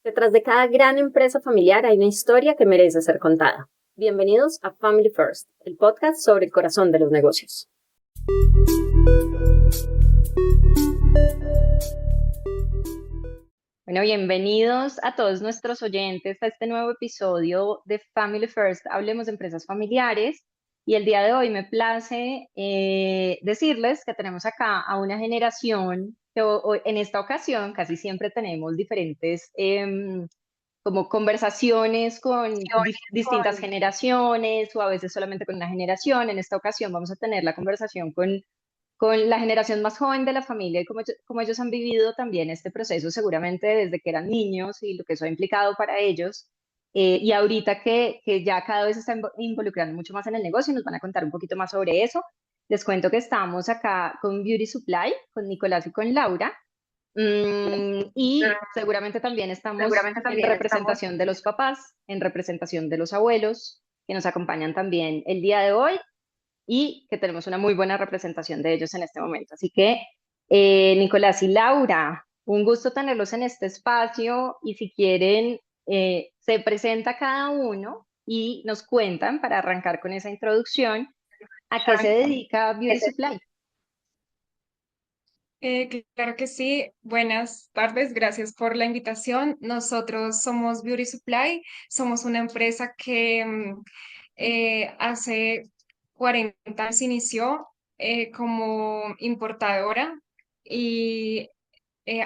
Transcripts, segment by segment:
Detrás de cada gran empresa familiar hay una historia que merece ser contada. Bienvenidos a Family First, el podcast sobre el corazón de los negocios. Bueno, bienvenidos a todos nuestros oyentes a este nuevo episodio de Family First, Hablemos de Empresas Familiares. Y el día de hoy me place decirles que tenemos acá a una generación que en esta ocasión casi siempre tenemos diferentes como conversaciones con distintas generaciones o a veces solamente con una generación. En esta ocasión vamos a tener la conversación con la generación más joven de la familia y como ellos han vivido también este proceso seguramente desde que eran niños y lo que eso ha implicado para ellos. Y ahorita que ya cada vez se están involucrando mucho más en el negocio y nos van a contar un poquito más sobre eso. Les cuento que estamos acá con Beauty Supply, con Nicolás y con Laura. Y seguramente también estamos en representación de los papás, en representación de los abuelos, que nos acompañan también el día de hoy y que tenemos una muy buena representación de ellos en este momento. Así que, Nicolás y Laura, un gusto tenerlos en este espacio y si quieren, se presenta cada uno y nos cuentan, para arrancar con esa introducción, a qué se dedica Beauty Supply. Claro que sí. Buenas tardes, gracias por la invitación. Nosotros somos Beauty Supply, somos una empresa que hace 40 años inició como importadora y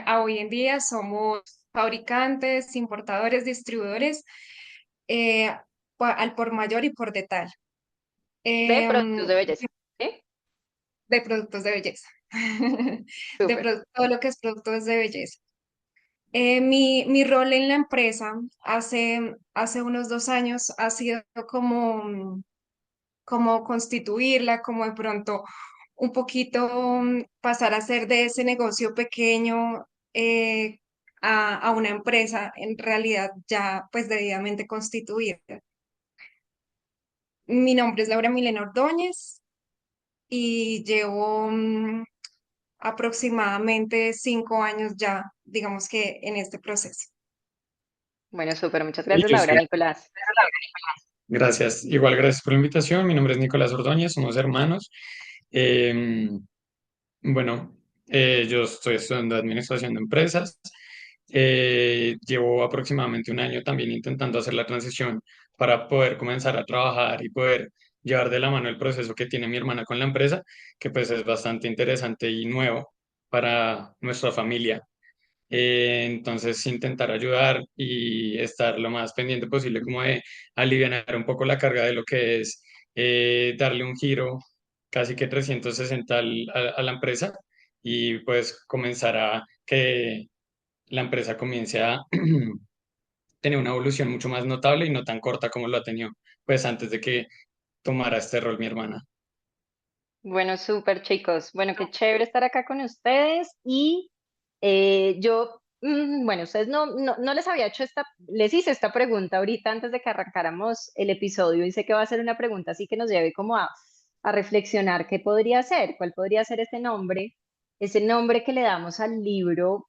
a hoy en día somos fabricantes, importadores, distribuidores eh, al por mayor y por detal. De Em, productos de belleza. ¿Sí? de productos de belleza, Súper. todo lo que es productos de belleza. Mi rol en la empresa hace unos 2 años ha sido como constituirla, como de pronto un poquito pasar a ser de ese negocio pequeño a una empresa en realidad ya pues debidamente constituida. Mi nombre es Laura Milena Ordóñez y llevo aproximadamente 5 años ya, digamos que en este proceso. Bueno, súper. Muchas gracias, Laura. Listo. Nicolás. Gracias. Igual, gracias por la invitación. Mi nombre es Nicolás Ordóñez, somos hermanos. Eh, bueno, yo estoy estudiando Administración de Empresas. Llevo aproximadamente un año también intentando hacer la transición para poder comenzar a trabajar y poder llevar de la mano el proceso que tiene mi hermana con la empresa, que pues es bastante interesante y nuevo para nuestra familia. Entonces, intentar ayudar y estar lo más pendiente posible como de alivianar un poco la carga de lo que es darle un giro casi que 360 a la empresa y pues comenzar a que la empresa comience a tener una evolución mucho más notable y no tan corta como lo ha tenido pues antes de que tomara este rol mi hermana. Bueno, súper chicos. Bueno, qué chévere estar acá con ustedes y bueno, ustedes no les había hecho les hice esta pregunta ahorita antes de que arrancáramos el episodio y sé que va a ser una pregunta así que nos lleve como a reflexionar qué podría ser, cuál podría ser ese nombre que le damos al libro.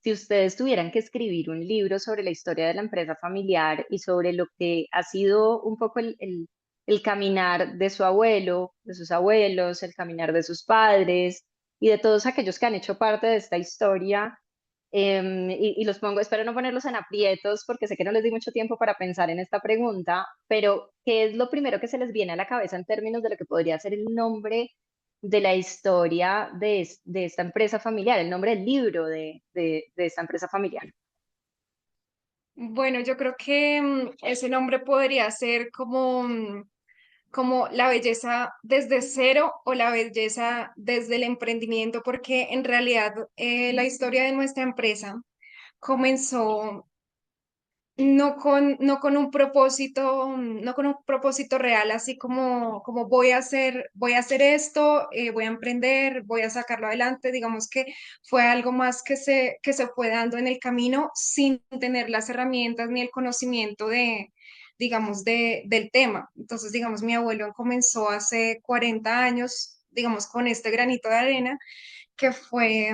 Si ustedes tuvieran que escribir un libro sobre la historia de la empresa familiar y sobre lo que ha sido un poco el caminar de su abuelo, de sus abuelos, el caminar de sus padres y de todos aquellos que han hecho parte de esta historia, y los pongo, espero no ponerlos en aprietos porque sé que no les di mucho tiempo para pensar en esta pregunta, pero ¿qué es lo primero que se les viene a la cabeza en términos de lo que podría ser el nombre de la historia de esta empresa familiar, el nombre del libro de esta empresa familiar? Bueno, yo creo que ese nombre podría ser como la belleza desde cero o la belleza desde el emprendimiento, porque en realidad la historia de nuestra empresa comenzó no con un propósito, no con un propósito real, así como voy a hacer esto, voy a emprender, voy a sacarlo adelante. Digamos que fue algo más que se fue dando en el camino sin tener las herramientas ni el conocimiento digamos, del tema. Entonces, digamos, mi abuelo comenzó hace 40 años, digamos, con este granito de arena que fue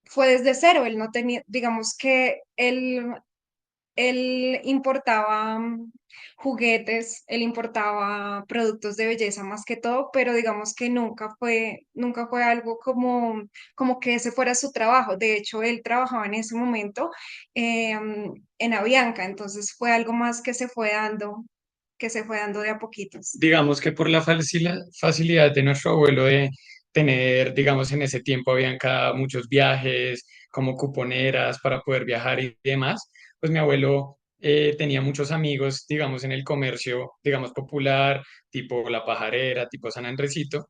fue desde cero, él no tenía, digamos que él importaba juguetes, él importaba productos de belleza más que todo, pero digamos que nunca fue algo como que ese fuera su trabajo. De hecho, él trabajaba en ese momento en Avianca, entonces fue algo más que se fue dando de a poquitos. Digamos que por la facilidad de nuestro abuelo de tener, digamos, en ese tiempo habían cada muchos viajes, como cuponeras para poder viajar y demás, pues mi abuelo tenía muchos amigos, digamos, en el comercio, digamos, popular, tipo La Pajarera, tipo San Andresito.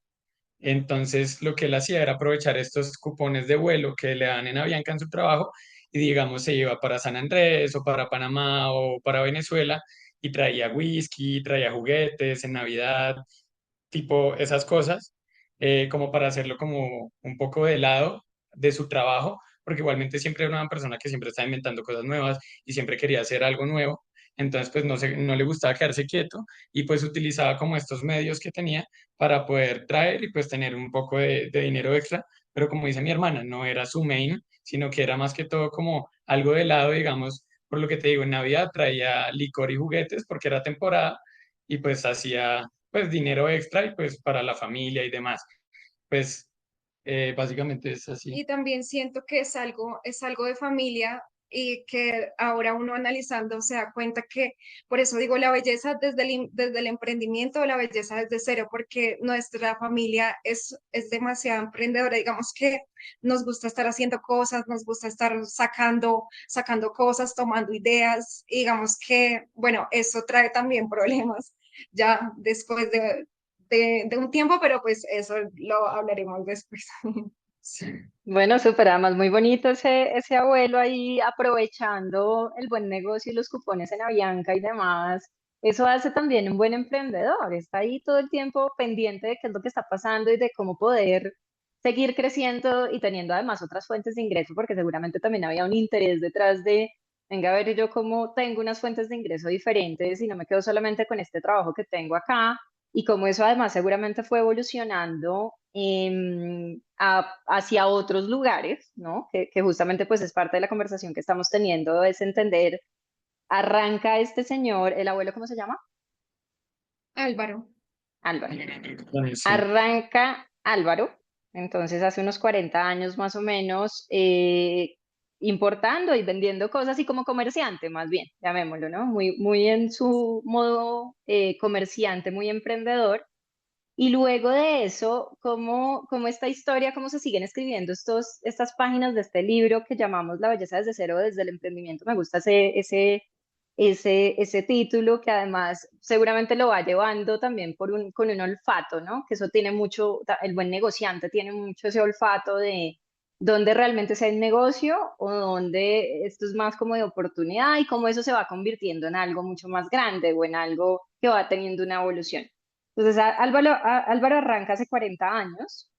Entonces, lo que él hacía era aprovechar estos cupones de vuelo que le dan en Avianca en su trabajo y, digamos, se iba para San Andrés o para Panamá o para Venezuela y traía whisky, traía juguetes en Navidad, tipo esas cosas, como para hacerlo como un poco de lado de su trabajo, porque igualmente siempre era una persona que siempre estaba inventando cosas nuevas y siempre quería hacer algo nuevo. Entonces, pues no le gustaba quedarse quieto y pues utilizaba como estos medios que tenía para poder traer y pues tener un poco de dinero extra, pero como dice mi hermana, no era su main, sino que era más que todo como algo de lado, digamos, por lo que te digo, en Navidad traía licor y juguetes porque era temporada y pues hacía pues dinero extra y pues para la familia y demás. Pues básicamente es así. Y también siento que es algo de familia y que ahora uno analizando se da cuenta que, por eso digo, la belleza desde el emprendimiento, la belleza desde cero, porque nuestra familia es demasiado emprendedora, digamos que nos gusta estar haciendo cosas, nos gusta estar sacando cosas, tomando ideas, y digamos que, bueno, eso trae también problemas ya después de un tiempo, pero pues eso lo hablaremos después. Sí. Bueno, súper, además muy bonito ese abuelo ahí aprovechando el buen negocio y los cupones en Avianca y demás. Eso hace también un buen emprendedor, está ahí todo el tiempo pendiente de qué es lo que está pasando y de cómo poder seguir creciendo y teniendo además otras fuentes de ingreso, porque seguramente también había un interés detrás de, venga a ver yo cómo tengo unas fuentes de ingreso diferentes y no me quedo solamente con este trabajo que tengo acá y como eso además seguramente fue evolucionando hacia otros lugares, ¿no? Que justamente pues es parte de la conversación que estamos teniendo, es entender, arranca este señor, el abuelo, ¿cómo se llama? Álvaro. Álvaro. Sí. Arranca Álvaro, entonces hace unos 40 años más o menos, importando y vendiendo cosas y como comerciante, más bien, llamémoslo, ¿no? Muy en su modo comerciante, muy emprendedor. Y luego de eso, cómo esta historia, cómo se siguen escribiendo estas páginas de este libro que llamamos La belleza desde cero, desde el emprendimiento. Me gusta ese título que además seguramente lo va llevando también con un olfato, ¿no? Que eso tiene mucho, el buen negociante tiene mucho ese olfato de dónde realmente sea el negocio o dónde esto es más como de oportunidad y cómo eso se va convirtiendo en algo mucho más grande o en algo que va teniendo una evolución. Entonces, Álvaro arranca hace 40 años.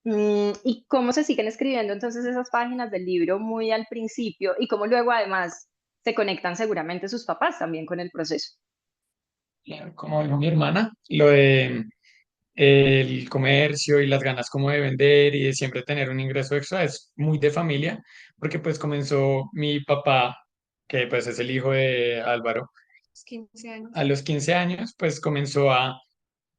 Y cómo se siguen escribiendo entonces esas páginas del libro muy al principio y cómo luego además se conectan seguramente sus papás también con el proceso. Claro, como dijo mi hermana, lo de el comercio y las ganas como de vender y de siempre tener un ingreso extra es muy de familia, porque pues comenzó mi papá, que pues es el hijo de Álvaro, 15 a años. los 15 años, pues comenzó a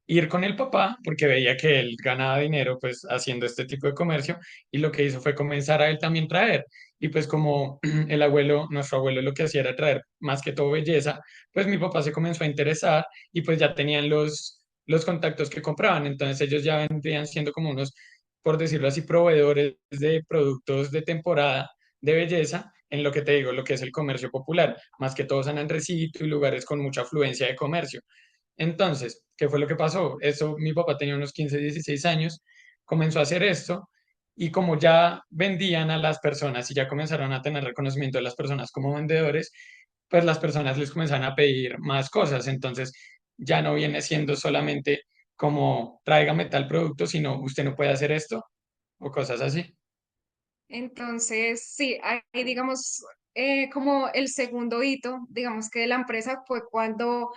ir con el papá porque veía que él ganaba dinero pues haciendo este tipo de comercio y lo que hizo fue comenzar a él también traer. Y pues como el abuelo, nuestro abuelo lo que hacía era traer más que todo belleza, pues mi papá se comenzó a interesar y pues ya tenían los contactos que compraban. Entonces ellos ya vendrían siendo como unos, por decirlo así, proveedores de productos de temporada de belleza en lo que te digo, lo que es el comercio popular, más que todo San Andresito y lugares con mucha afluencia de comercio. Entonces, ¿qué fue lo que pasó? Eso, mi papá tenía unos 15, 16 años, comenzó a hacer esto y como ya vendían a las personas y ya comenzaron a tener reconocimiento de las personas como vendedores, pues las personas les comenzaron a pedir más cosas. Entonces, ya no viene siendo solamente como tráigame tal producto, sino usted no puede hacer esto o cosas así. Entonces, sí, ahí digamos, como el segundo hito, digamos que de la empresa fue cuando,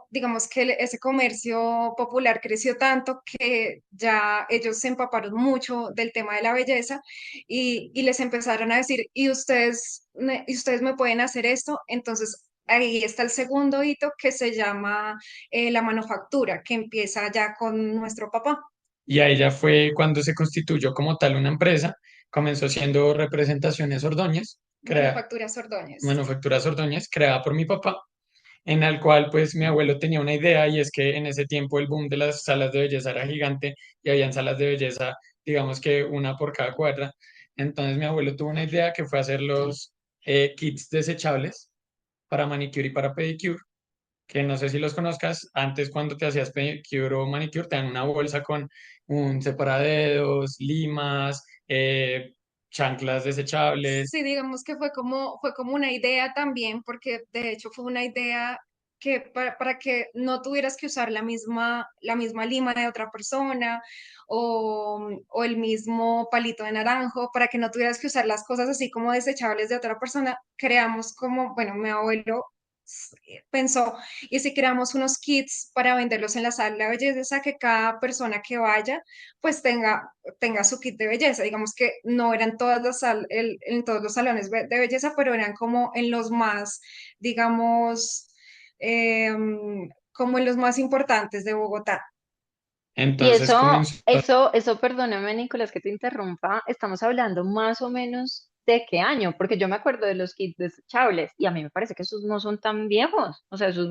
digamos que ese comercio popular creció tanto que ya ellos se empaparon mucho del tema de la belleza y les empezaron a decir, y ustedes me pueden hacer esto, entonces ahí está el segundo hito que se llama la manufactura, que empieza ya con nuestro papá. Y ahí ya fue cuando se constituyó como tal una empresa, comenzó siendo Representaciones Ordóñez, Manufacturas Ordóñez. Manufacturas Ordóñez, creada por mi papá, en el cual pues mi abuelo tenía una idea y es que en ese tiempo el boom de las salas de belleza era gigante y habían salas de belleza, digamos que una por cada cuadra. Entonces mi abuelo tuvo una idea que fue hacer los kits desechables para manicure y para pedicure, que no sé si los conozcas. Antes cuando te hacías pedicure o manicure te dan una bolsa con un separadedos, limas, chanclas desechables. Sí, digamos que fue como una idea también, porque de hecho fue una idea que para que no tuvieras que usar la misma lima de otra persona o el mismo palito de naranjo, para que no tuvieras que usar las cosas así como desechables de otra persona, creamos como, bueno, mi abuelo pensó, y si creamos unos kits para venderlos en la sala de belleza, que cada persona que vaya pues tenga su kit de belleza. Digamos que no eran en todos los salones de belleza, pero eran como en los más, digamos, como en los más importantes de Bogotá. Y Entonces comenzó. perdóname, Nicolás, que te interrumpa, estamos hablando más o menos de qué año, porque yo me acuerdo de los kits desechables y a mí me parece que esos no son tan viejos, o sea, eso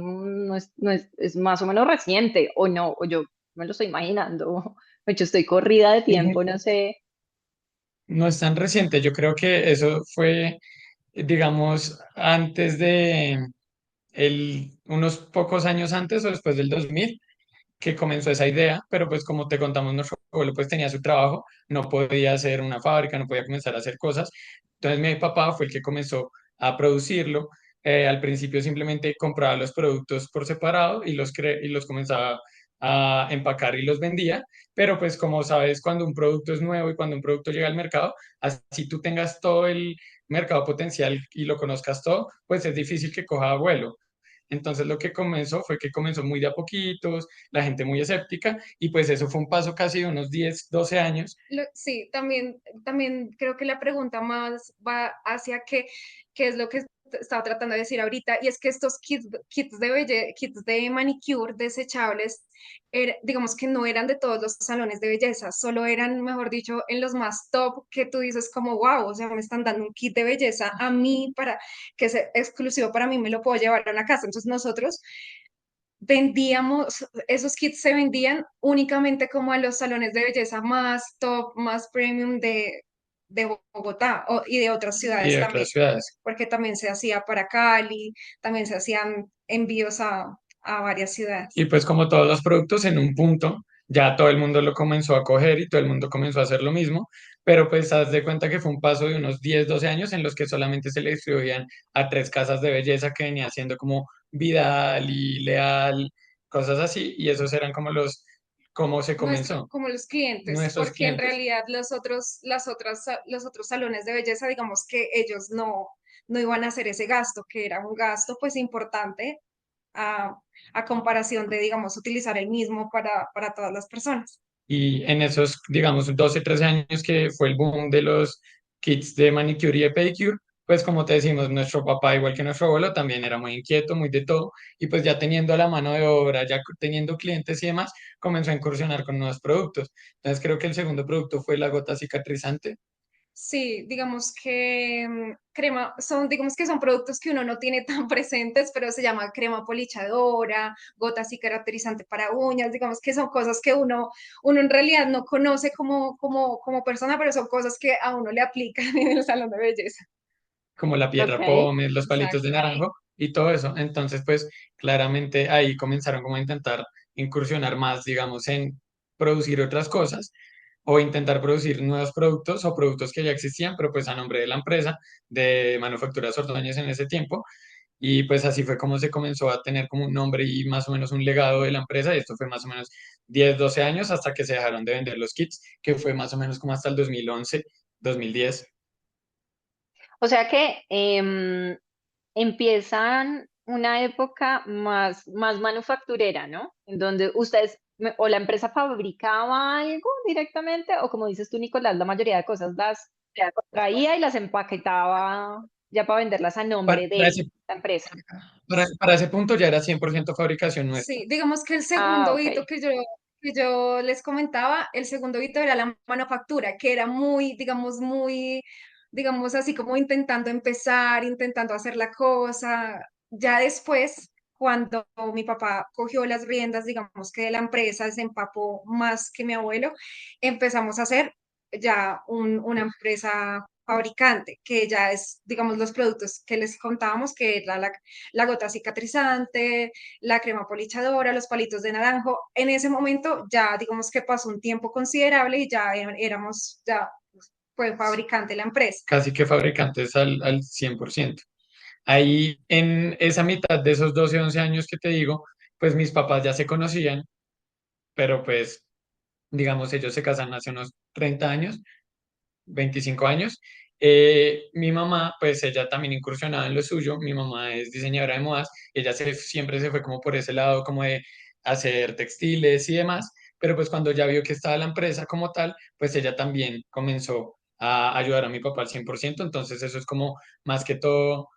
es más o menos reciente, o no, o yo me lo estoy imaginando, de hecho estoy corrida de tiempo, no sé. No es tan reciente, yo creo que eso fue, digamos, antes de unos pocos años antes o después del 2000 que comenzó esa idea, pero pues como te contamos, nuestro abuelo pues tenía su trabajo, no podía hacer una fábrica, no podía comenzar a hacer cosas. Entonces mi papá fue el que comenzó a producirlo. Al principio simplemente compraba los productos por separado y y los comenzaba a empacar y los vendía, pero pues como sabes, cuando un producto es nuevo y cuando un producto llega al mercado, así tú tengas todo el mercado potencial y lo conozcas todo, pues es difícil que coja vuelo. Entonces lo que comenzó fue que comenzó muy de a poquitos, la gente muy escéptica, y pues eso fue un paso casi de unos 10 12 años. Sí, también creo que la pregunta más va hacia qué es lo que estaba tratando de decir ahorita, y es que estos kits de manicure desechables, digamos que no eran de todos los salones de belleza, solo eran, mejor dicho, en los más top que tú dices como, wow, o sea, me están dando un kit de belleza a mí para que es exclusivo para mí, me lo puedo llevar a la casa. Entonces nosotros vendíamos, esos kits se vendían únicamente como a los salones de belleza más top, más premium de Bogotá y de otras Y ciudades de también, otras ciudades. porque también se hacía para Cali, también se hacían envíos a varias Y ciudades. pues como todos los productos en un punto, ya todo el mundo lo comenzó a coger y todo el mundo comenzó a hacer lo mismo, pero pues haz de cuenta que fue un paso de unos 10 12 años en los que solamente se le distribuían a tres casas de belleza que venía siendo como Vidal y Leal, cosas así, y esos eran como cómo se comenzó, Como los clientes, nuestros porque en clientes. realidad los otros salones de belleza, digamos que ellos no iban a hacer ese gasto, que era un gasto pues importante a, a comparación de, digamos, utilizar el mismo para todas las personas. Y en esos, digamos, 12 13 años que fue el boom de los kits de manicure y de pedicure, pues como te decimos, nuestro papá, igual que nuestro abuelo, también era muy inquieto, muy de todo, y pues ya teniendo la mano de obra, ya teniendo clientes y demás, comenzó a incursionar con nuevos productos. Entonces creo que el segundo producto fue la gota cicatrizante. Sí, digamos que digamos que son productos que uno no tiene tan presentes, pero se llama crema polichadora, gota caracterizante para uñas, digamos que son cosas que uno en realidad no conoce como persona, pero son cosas que a uno le aplican en el salón de belleza. Como la Ok. piedra pómez, los palitos de Exacto. naranjo y todo eso. Entonces, pues claramente ahí comenzaron como a intentar incursionar más, digamos, en producir otras cosas o intentar producir nuevos productos o productos que ya existían, pero pues a nombre de la empresa de Manufacturas Ordóñez en ese tiempo. Y pues así fue como se comenzó a tener como un nombre y más o menos un legado de la empresa. Y esto fue más o menos 10 12 años hasta que se dejaron de vender los kits, que fue más o menos como hasta el 2011 2010. O sea que empiezan una época más manufacturera, ¿no? En donde ustedes o la empresa fabricaba algo directamente, o como dices tú, Nicolás, la mayoría de cosas las traía y las empaquetaba ya para venderlas a Para, nombre para de ese, la empresa. para ese punto ya era 100% fabricación nuestra. Sí, digamos que el Ah, segundo ok. hito que yo les comentaba, el segundo hito era la manufactura, que era digamos así como intentando empezar, intentando hacer la cosa. Ya después, cuando mi papá cogió las riendas, digamos que de la empresa, se empapó más que mi abuelo, empezamos a hacer ya una empresa fabricante, que ya es, digamos, los productos que les contábamos, que era la gota cicatrizante, la crema polichadora, los palitos de naranjo. En ese momento ya digamos que pasó un tiempo considerable y ya éramos, ya fue fabricante la empresa. Casi que fabricantes al 100%. Ahí en esa mitad de esos 12 11 años que te digo, pues mis papás ya se conocían, pero pues digamos ellos se casan hace unos 30 años, 25 años. Mi mamá, pues ella también incursionaba en lo suyo, mi mamá es diseñadora de modas, ella siempre se fue como por ese lado, como de hacer textiles y demás, pero pues cuando ya vio que estaba la empresa como tal, pues ella también comenzó a ayudar a mi papá al 100%. Entonces eso es como más que todo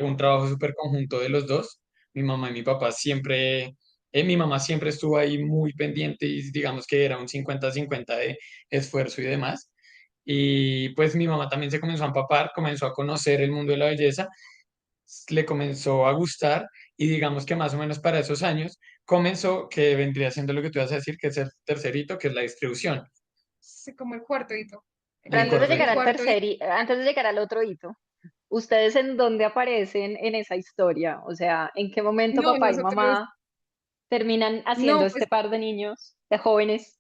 un trabajo súper conjunto de los dos. Mi mamá y mi papá siempre, mi mamá siempre estuvo ahí muy pendiente y digamos que era un 50-50 de esfuerzo y demás. Y pues mi mamá también se comenzó a empapar, comenzó a conocer el mundo de la belleza, le comenzó a gustar y digamos que más o menos para esos años comenzó, que vendría siendo lo que tú ibas a decir, que es el tercerito, que es la distribución, Sí, como el cuarto hito. Pero el antes de llegar El cuarto. al cuarto hito. antes de llegar al otro hito, ¿ustedes en dónde aparecen en esa historia? O sea, ¿en qué momento No, papá y nosotros, mamá terminan haciendo no, este pues par de niños, de jóvenes?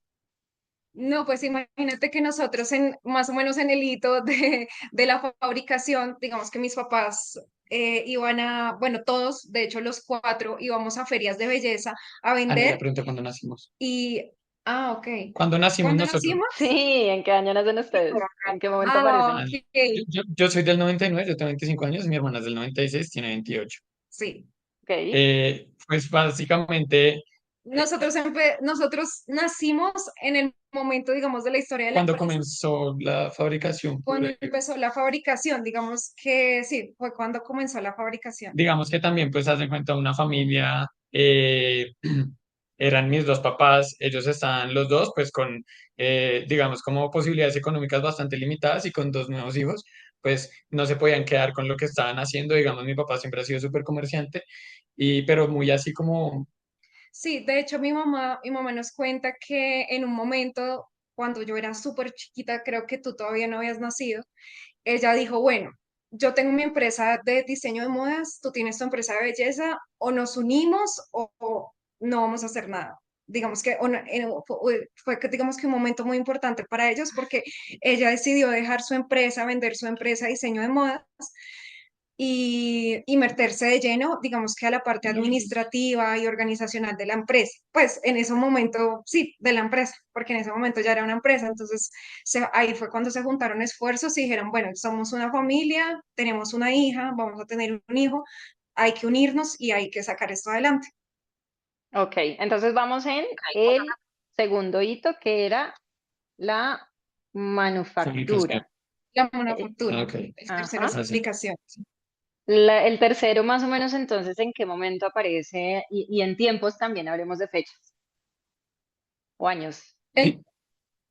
No, pues imagínate que nosotros más o menos en el hito de la fabricación, digamos que mis papás iban bueno, todos, de hecho los cuatro, íbamos a ferias de belleza a Ana, la vender pregunta cuándo nacimos. y, ok, ¿Cuándo nacimos ¿cuándo nosotros? nacimos? Sí, ¿en qué año nacen ustedes? ¿En qué momento Ah, Ah, aparecen? ok, yo soy del 99, yo tengo 25 años, mi hermana es del 96, tiene 28. sí. Ok. Pues básicamente, Nosotros nacimos en el momento, digamos, de la historia de la cuando empresa, comenzó la fabricación pura, cuando empezó la fabricación, digamos que sí, fue cuando comenzó la fabricación. digamos que también pues hacen cuenta una familia, eran mis dos papás, ellos estaban los dos pues con, digamos, como posibilidades económicas bastante limitadas y con dos nuevos hijos, pues no se podían quedar con lo que estaban haciendo. Digamos, mi papá siempre ha sido súper comerciante, pero muy así como Sí, de hecho mi mamá nos cuenta que en un momento, cuando yo era súper chiquita, creo que tú todavía no habías nacido, ella dijo, bueno, yo tengo mi empresa de diseño de modas, tú tienes tu empresa de belleza, o nos unimos o no vamos a hacer nada. Digamos que fue digamos que un momento muy importante para ellos porque ella decidió dejar su empresa, vender su empresa de diseño de modas y meterse de lleno, digamos que a la parte administrativa y organizacional de la empresa. Pues en ese momento, sí, de la empresa, porque en ese momento ya era una empresa. Entonces, ahí fue cuando se juntaron esfuerzos y dijeron, bueno, somos una familia, tenemos una hija, vamos a tener un hijo, hay que unirnos y hay que sacar esto adelante. Ok, entonces vamos en el segundo hito que era la fabricación. manufactura. La Eh, manufactura, Ok, el tercero es Ajá. así. aplicación. El tercero, más o menos, entonces, ¿en qué momento aparece? Y en tiempos también hablemos de fechas o años. El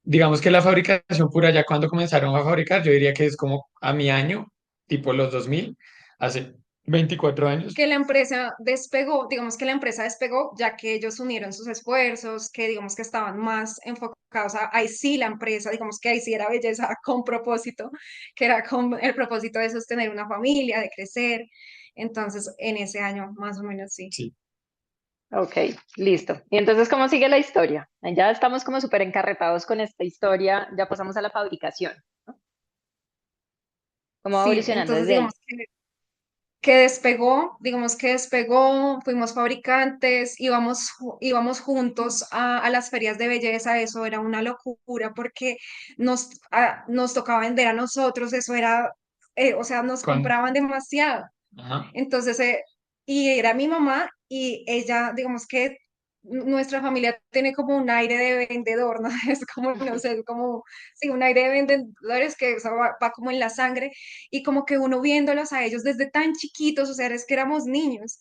Digamos que la fabricación pura, ya cuando comenzaron a fabricar, yo diría que es como a mi año, tipo los 2000, hace 24 años. que la empresa despegó, digamos que la empresa despegó, ya que ellos unieron sus esfuerzos, que digamos que estaban más enfocados ahí sí la empresa, digamos que ahí sí era belleza con propósito, que era con el propósito de sostener una familia, de crecer. Entonces, en ese año, más o menos, sí. Sí. Ok, listo. Y entonces, ¿cómo sigue la historia? Ya estamos como súper encarretados con esta historia, ya pasamos a la fabricación, ¿no? ¿Cómo va Sí, evolucionando entonces desde digamos ahí? que despegó, digamos que despegó, fuimos fabricantes, íbamos juntos a las ferias de belleza, eso era una locura porque nos tocaba vender a nosotros, eso era o sea, nos Con, compraban demasiado. ajá. Entonces, y era mi mamá y ella, digamos que nuestra familia tiene como un aire de vendedor, ¿no? Es como, no sé, es como, sí, un aire de vendedores que eso va como en la sangre y como que uno viéndolos a ellos desde tan chiquitos, o sea, es que éramos niños.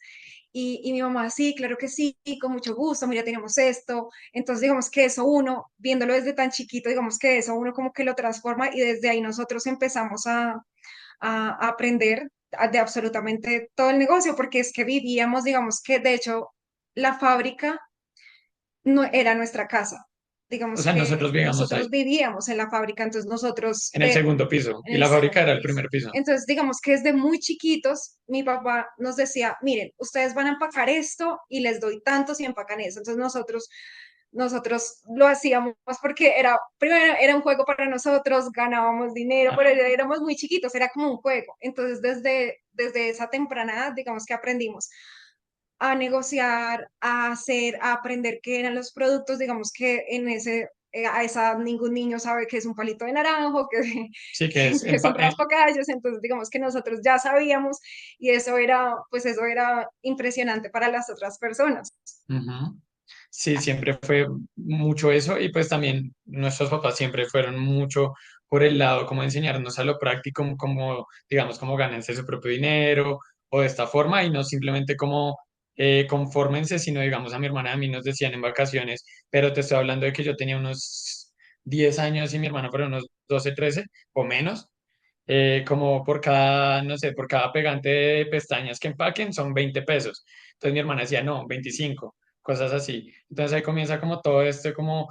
Y mi mamá, sí, claro que sí, con mucho gusto, mira, tenemos esto. Entonces, digamos que eso uno, viéndolo desde tan chiquito, digamos que eso uno como que lo transforma y desde ahí nosotros empezamos a aprender de absolutamente todo el negocio, porque es que vivíamos, digamos que de hecho la fábrica no era nuestra casa. O Digamos sea, nosotros que vivíamos ahí, nosotros vivíamos en la fábrica, entonces nosotros en el segundo piso, en y el la fábrica segundo era el piso. primer piso. Entonces, digamos que desde muy chiquitos, mi papá nos decía, miren, ustedes van a empacar esto y les doy tanto si empacan eso. Entonces nosotros lo hacíamos porque era, primero era un juego para nosotros, ganábamos dinero, Ah, pero éramos muy chiquitos, era como un juego. Entonces, desde esa temprana edad, digamos que aprendimos a negociar, a hacer, a aprender qué eran los productos, digamos que en a esa edad ningún niño sabe qué es un palito de naranjo, sí, que es que es un raspacallos, entonces digamos que nosotros ya sabíamos y eso era, pues eso era impresionante para las otras personas. ujú. Sí, siempre fue mucho eso y pues también nuestros papás siempre fueron mucho por el lado como enseñarnos a lo práctico, como digamos, como gánense su propio dinero o de esta forma y no simplemente como confórmense, sino digamos a mi hermana y a mí nos decían en vacaciones, pero te estoy hablando de que yo tenía unos 10 años y mi hermana por unos 12 13 o menos, como por cada, no sé, por cada pegante de pestañas que empaquen son 20 pesos. Entonces mi hermana decía, no, 25 cosas así. Entonces ahí comienza como todo esto, como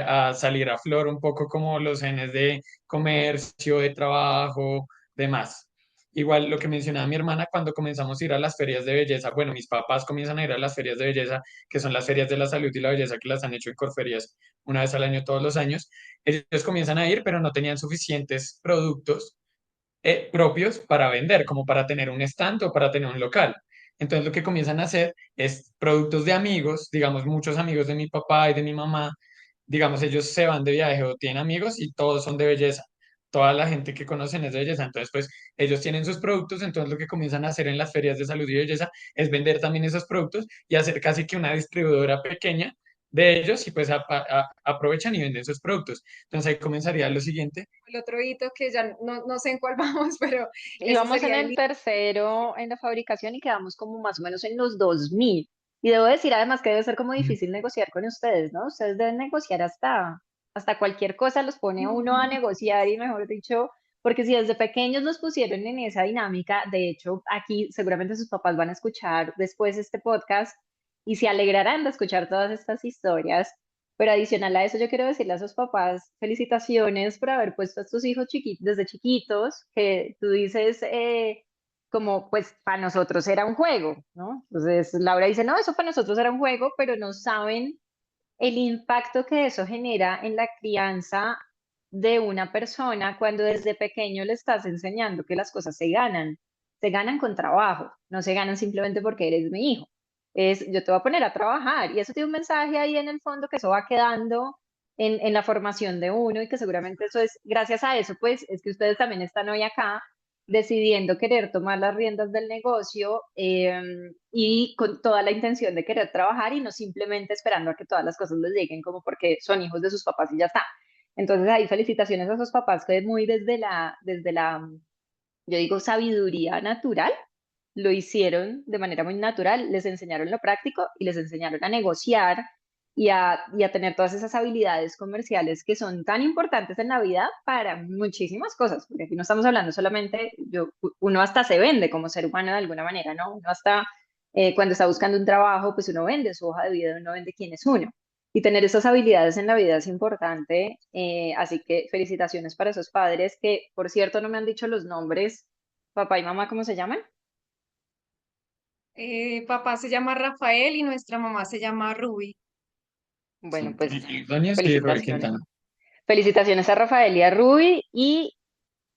a salir a flor un poco como los genes de comercio, de trabajo, demás. Igual lo que mencionaba mi hermana, cuando comenzamos a ir a las ferias de belleza, bueno, mis papás comienzan a ir a las ferias de belleza, que son las ferias de la salud y la belleza que las han hecho en Corferias una vez al año, todos los años. Ellos comienzan a ir, pero no tenían suficientes productos propios para vender, como para tener un stand o para tener un local. Entonces lo que comienzan a hacer es productos de amigos, digamos, muchos amigos de mi papá y de mi mamá, digamos, ellos se van de viaje o tienen amigos y todos son de belleza. Toda la gente que conocen es de belleza. Entonces, pues ellos tienen sus productos, entonces lo que comienzan a hacer en las ferias de salud y belleza es vender también esos productos y hacer casi que una distribuidora pequeña de ellos y pues aprovechan y venden sus productos. Entonces ahí comenzaría lo siguiente. El otro hito que ya no sé en cuál vamos, pero ese Íbamos en sería el el hito. tercero en la fabricación y quedamos como más o menos en los 2000. Y debo decir además que debe ser como difícil negociar con ustedes, ¿no? Ustedes deben negociar hasta cualquier cosa, los pone a uno a negociar y mejor dicho, porque si desde pequeños los pusieron en esa dinámica, de hecho, aquí seguramente sus papás van a escuchar después este podcast y se alegrarán de escuchar todas estas historias. Pero adicional a eso, yo quiero decirle a sus papás, felicitaciones por haber puesto a tus hijos desde chiquitos, que tú dices, como pues para nosotros era un juego, ¿no? Entonces Laura dice, no, eso para nosotros era un juego, pero no saben el impacto que eso genera en la crianza de una persona cuando desde pequeño le estás enseñando que las cosas se ganan con trabajo, no se ganan simplemente porque eres mi hijo. Es, yo te voy a poner a trabajar y eso tiene un mensaje ahí en el fondo que eso va quedando en la formación de uno y que seguramente eso es, gracias a eso, pues es que ustedes también están hoy acá decidiendo querer tomar las riendas del negocio y con toda la intención de querer trabajar y no simplemente esperando a que todas las cosas les lleguen como porque son hijos de sus papás y ya está. Entonces ahí felicitaciones a esos papás que muy desde la, yo digo, sabiduría natural, lo hicieron de manera muy natural, les enseñaron lo práctico y les enseñaron a negociar y a tener todas esas habilidades comerciales que son tan importantes en la vida para muchísimas cosas, porque aquí no estamos hablando solamente, uno hasta se vende como ser humano de alguna manera, ¿no? Uno hasta cuando está buscando un trabajo, pues uno vende su hoja de vida, uno vende quién es uno. Y tener esas habilidades en la vida es importante, así que felicitaciones para esos padres que, por cierto, no me han dicho los nombres, papá y mamá, ¿cómo se llaman? Papá se llama Rafael y nuestra mamá se llama Ruby. Bueno, Sí, pues Doña y Roy felicitaciones. Quintana. Felicitaciones a Rafael y a Rui y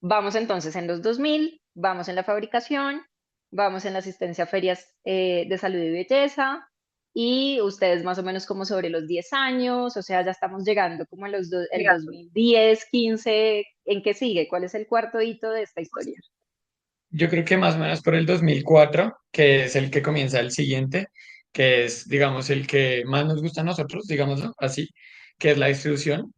vamos entonces en los 2000, vamos en la fabricación, vamos en la asistencia a ferias de salud y belleza, y ustedes más o menos como sobre los 10 años, o sea, ya estamos llegando como a el 2010, 15, ¿en qué sigue? ¿Cuál es el cuarto hito de esta historia? Yo creo que más o menos por el 2004, que es el que comienza el siguiente, que es, digamos, el que más nos gusta a nosotros, digámoslo así, que es la distribución.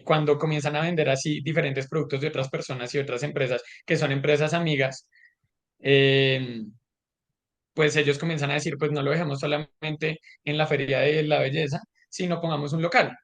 Cuando comienzan a vender así diferentes productos de otras personas y otras empresas, que son empresas amigas, eh, pues ellos comienzan a decir, pues no lo dejemos solamente en la feria de la belleza, sino pongamos un local.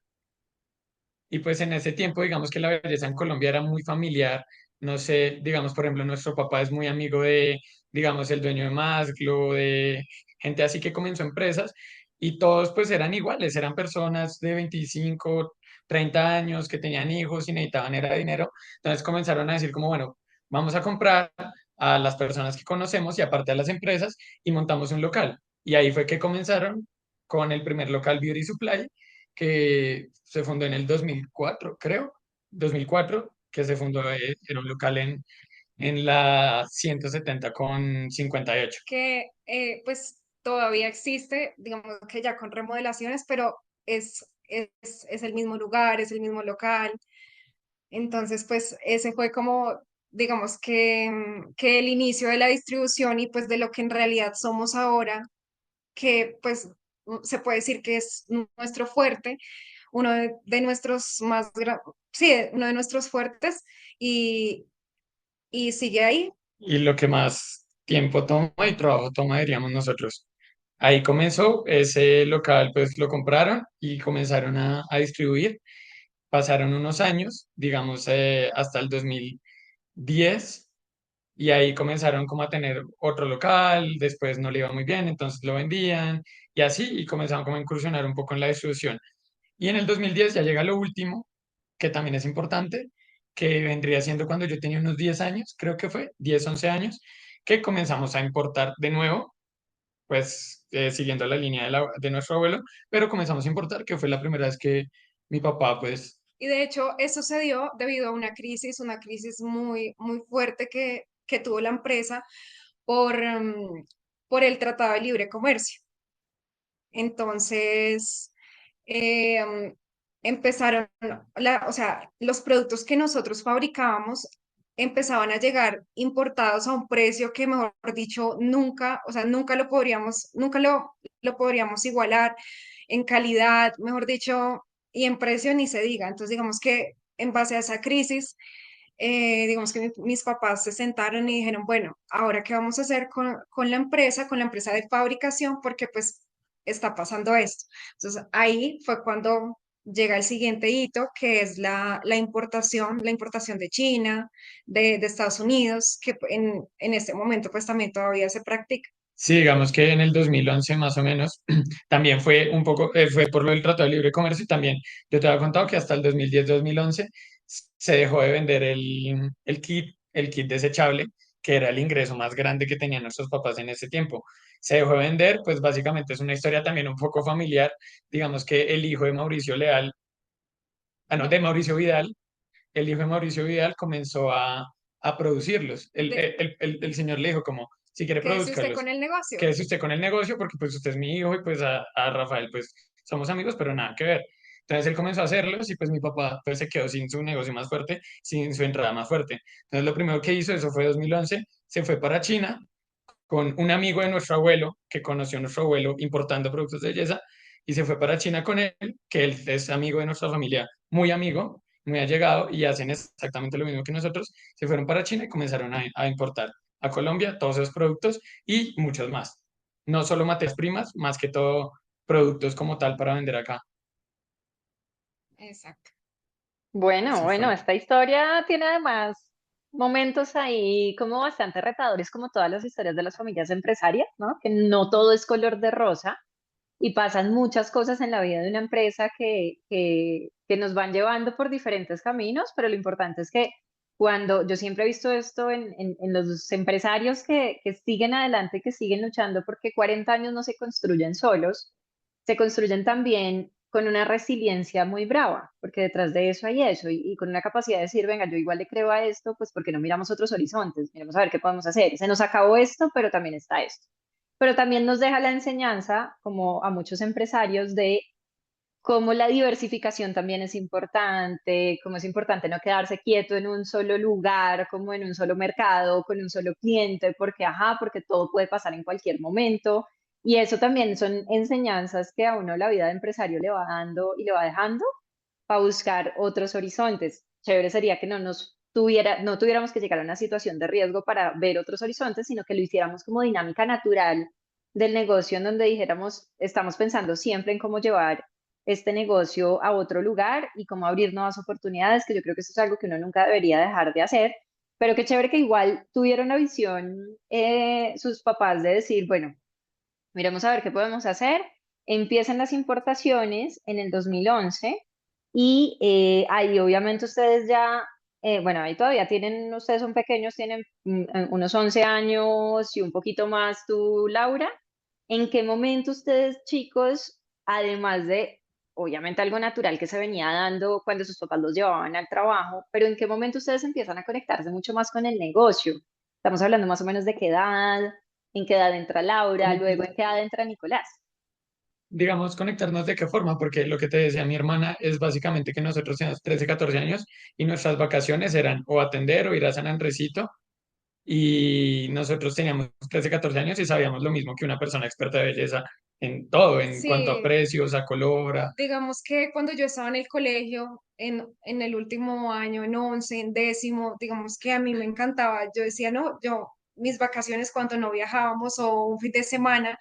Y pues en ese tiempo, digamos que la belleza en Colombia era muy familiar. No sé, digamos, por ejemplo, nuestro papá es muy amigo de, digamos, el dueño de Masglo, de gente así que comenzó empresas y todos pues eran iguales, eran personas de 25 30 años que tenían hijos y necesitaban era dinero. Entonces comenzaron a decir como, bueno, vamos a comprar a las personas que conocemos y aparte a las empresas y montamos un local. Y ahí fue que comenzaron con el primer local Beauty Supply que se fundó en el 2004 creo, 2004 que se fundó, era un local en la 170 con 58. Que pues todavía existe, digamos que ya con remodelaciones, pero es el mismo lugar, es el mismo local. Entonces, pues ese fue como, digamos que el inicio de la distribución y pues de lo que en realidad somos ahora, que pues se puede decir que es nuestro fuerte, uno de nuestros sí, uno de nuestros fuertes y, y sigue ahí. Y lo que más tiempo toma y trabajo toma, diríamos nosotros. Ahí comenzó, ese local pues lo compraron y comenzaron a distribuir. Pasaron unos años, digamos hasta el 2010, y ahí comenzaron como a tener otro local, después no le iba muy bien, entonces lo vendían y así, y comenzaron como a incursionar un poco en la distribución. Y en el 2010 ya llega lo último, que también es importante, que vendría siendo cuando yo tenía unos 10 años, creo que fue, 10 11 años, que comenzamos a importar de nuevo, pues siguiendo la línea de nuestro abuelo, pero comenzamos a importar, que fue la primera vez que mi papá, pues, Y de hecho, eso se dio debido a una crisis muy, muy fuerte que tuvo la empresa por el Tratado de Libre Comercio. Entonces, em, empezaron, o sea, los productos que nosotros fabricábamos empezaban a llegar importados a un precio que, mejor dicho, nunca, o sea, nunca lo podríamos igualar en calidad, mejor dicho, y en precio ni se diga. Entonces, digamos que en base a esa crisis, digamos que mis papás se sentaron y dijeron, bueno, ahora qué vamos a hacer con la empresa de fabricación, porque pues está pasando esto. Entonces ahí fue cuando llega el siguiente hito, que es la importación de China, de Estados Unidos, que en este momento pues también todavía se practica. sí, digamos que en el 2011 más o menos, también fue un poco, fue por lo del Tratado de Libre Comercio y también yo te había contado que hasta el 2010-2011 se dejó de vender el kit desechable, que era el ingreso más grande que tenían nuestros papás en ese tiempo. Se dejó de vender, pues básicamente es una historia también un poco familiar, digamos que el hijo de Mauricio Leal, no, de Mauricio Vidal, el hijo de Mauricio Vidal comenzó a producirlos. De, El señor le dijo como, si quiere ¿Qué dice usted produzcarlos, con el negocio? quédese usted con el negocio porque pues usted es mi hijo y pues a Rafael pues somos amigos, pero nada que ver. Entonces él comenzó a hacerlos y pues mi papá pues se quedó sin su negocio más fuerte, sin su entrada más fuerte. Entonces lo primero que hizo, eso fue 2011, se fue para China con un amigo de nuestro abuelo, que conoció a nuestro abuelo importando productos de belleza, y se fue para China con él, que él es amigo de nuestra familia, muy amigo, muy allegado, y hacen exactamente lo mismo que nosotros. Se fueron para China y comenzaron a importar a Colombia todos esos productos y muchos más. No solo materias primas, más que todo productos como tal para vender acá. Exacto. Bueno, Así bueno, fue. esta historia tiene además momentos ahí como bastante retadores, como todas las historias de las familias empresarias, ¿no? Que no todo es color de rosa y pasan muchas cosas en la vida de una empresa que nos van llevando por diferentes caminos, pero lo importante es que cuando yo siempre he visto esto en los empresarios que siguen adelante, que siguen luchando, porque 40 años no se construyen solos, se construyen también con una resiliencia muy brava, porque detrás de eso hay eso, y con una capacidad de decir, venga, yo igual le creo a esto, pues porque no miramos otros horizontes, miramos a ver qué podemos hacer. Se nos acabó esto, pero también está esto. pero también nos deja la enseñanza, como a muchos empresarios, de cómo la diversificación también es importante, cómo es importante no quedarse quieto en un solo lugar, como en un solo mercado, con un solo cliente, porque, ajá, porque todo puede pasar en cualquier momento. Y eso también son enseñanzas que a uno la vida de empresario le va dando y le va dejando para buscar otros horizontes. Chévere sería que no tuviéramos que llegar a una situación de riesgo para ver otros horizontes, sino que lo hiciéramos como dinámica natural del negocio, en donde dijéramos, estamos pensando siempre en cómo llevar este negocio a otro lugar y cómo abrir nuevas oportunidades, que yo creo que eso es algo que uno nunca debería dejar de hacer. Pero qué chévere que igual tuvieron la visión sus papás de decir, bueno, miremos a ver qué podemos hacer. Empiezan las importaciones en el 2011 y ahí obviamente ustedes ya, bueno, ahí todavía tienen, ustedes son pequeños, tienen unos 11 años y un poquito más tú, Laura. ¿En qué momento ustedes, chicos, además de, obviamente algo natural que se venía dando cuando sus papás los llevaban al trabajo, pero en qué momento ustedes empiezan a conectarse mucho más con el negocio? Estamos hablando más o menos de qué edad, en qué edad entra Laura, luego en qué edad entra Nicolás. Digamos, conectarnos de qué forma, porque lo que te decía mi hermana es básicamente que nosotros teníamos 13 14 años y nuestras vacaciones eran o atender o ir a San Andresito y nosotros teníamos 13 14 años y sabíamos lo mismo que una persona experta de belleza en todo, en cuanto a Sí, precios, a color, digamos que cuando yo estaba en el colegio, en el último año, en 11, en décimo, digamos que a mí me encantaba, yo decía, no, yo, mis vacaciones cuando no viajábamos o un fin de semana,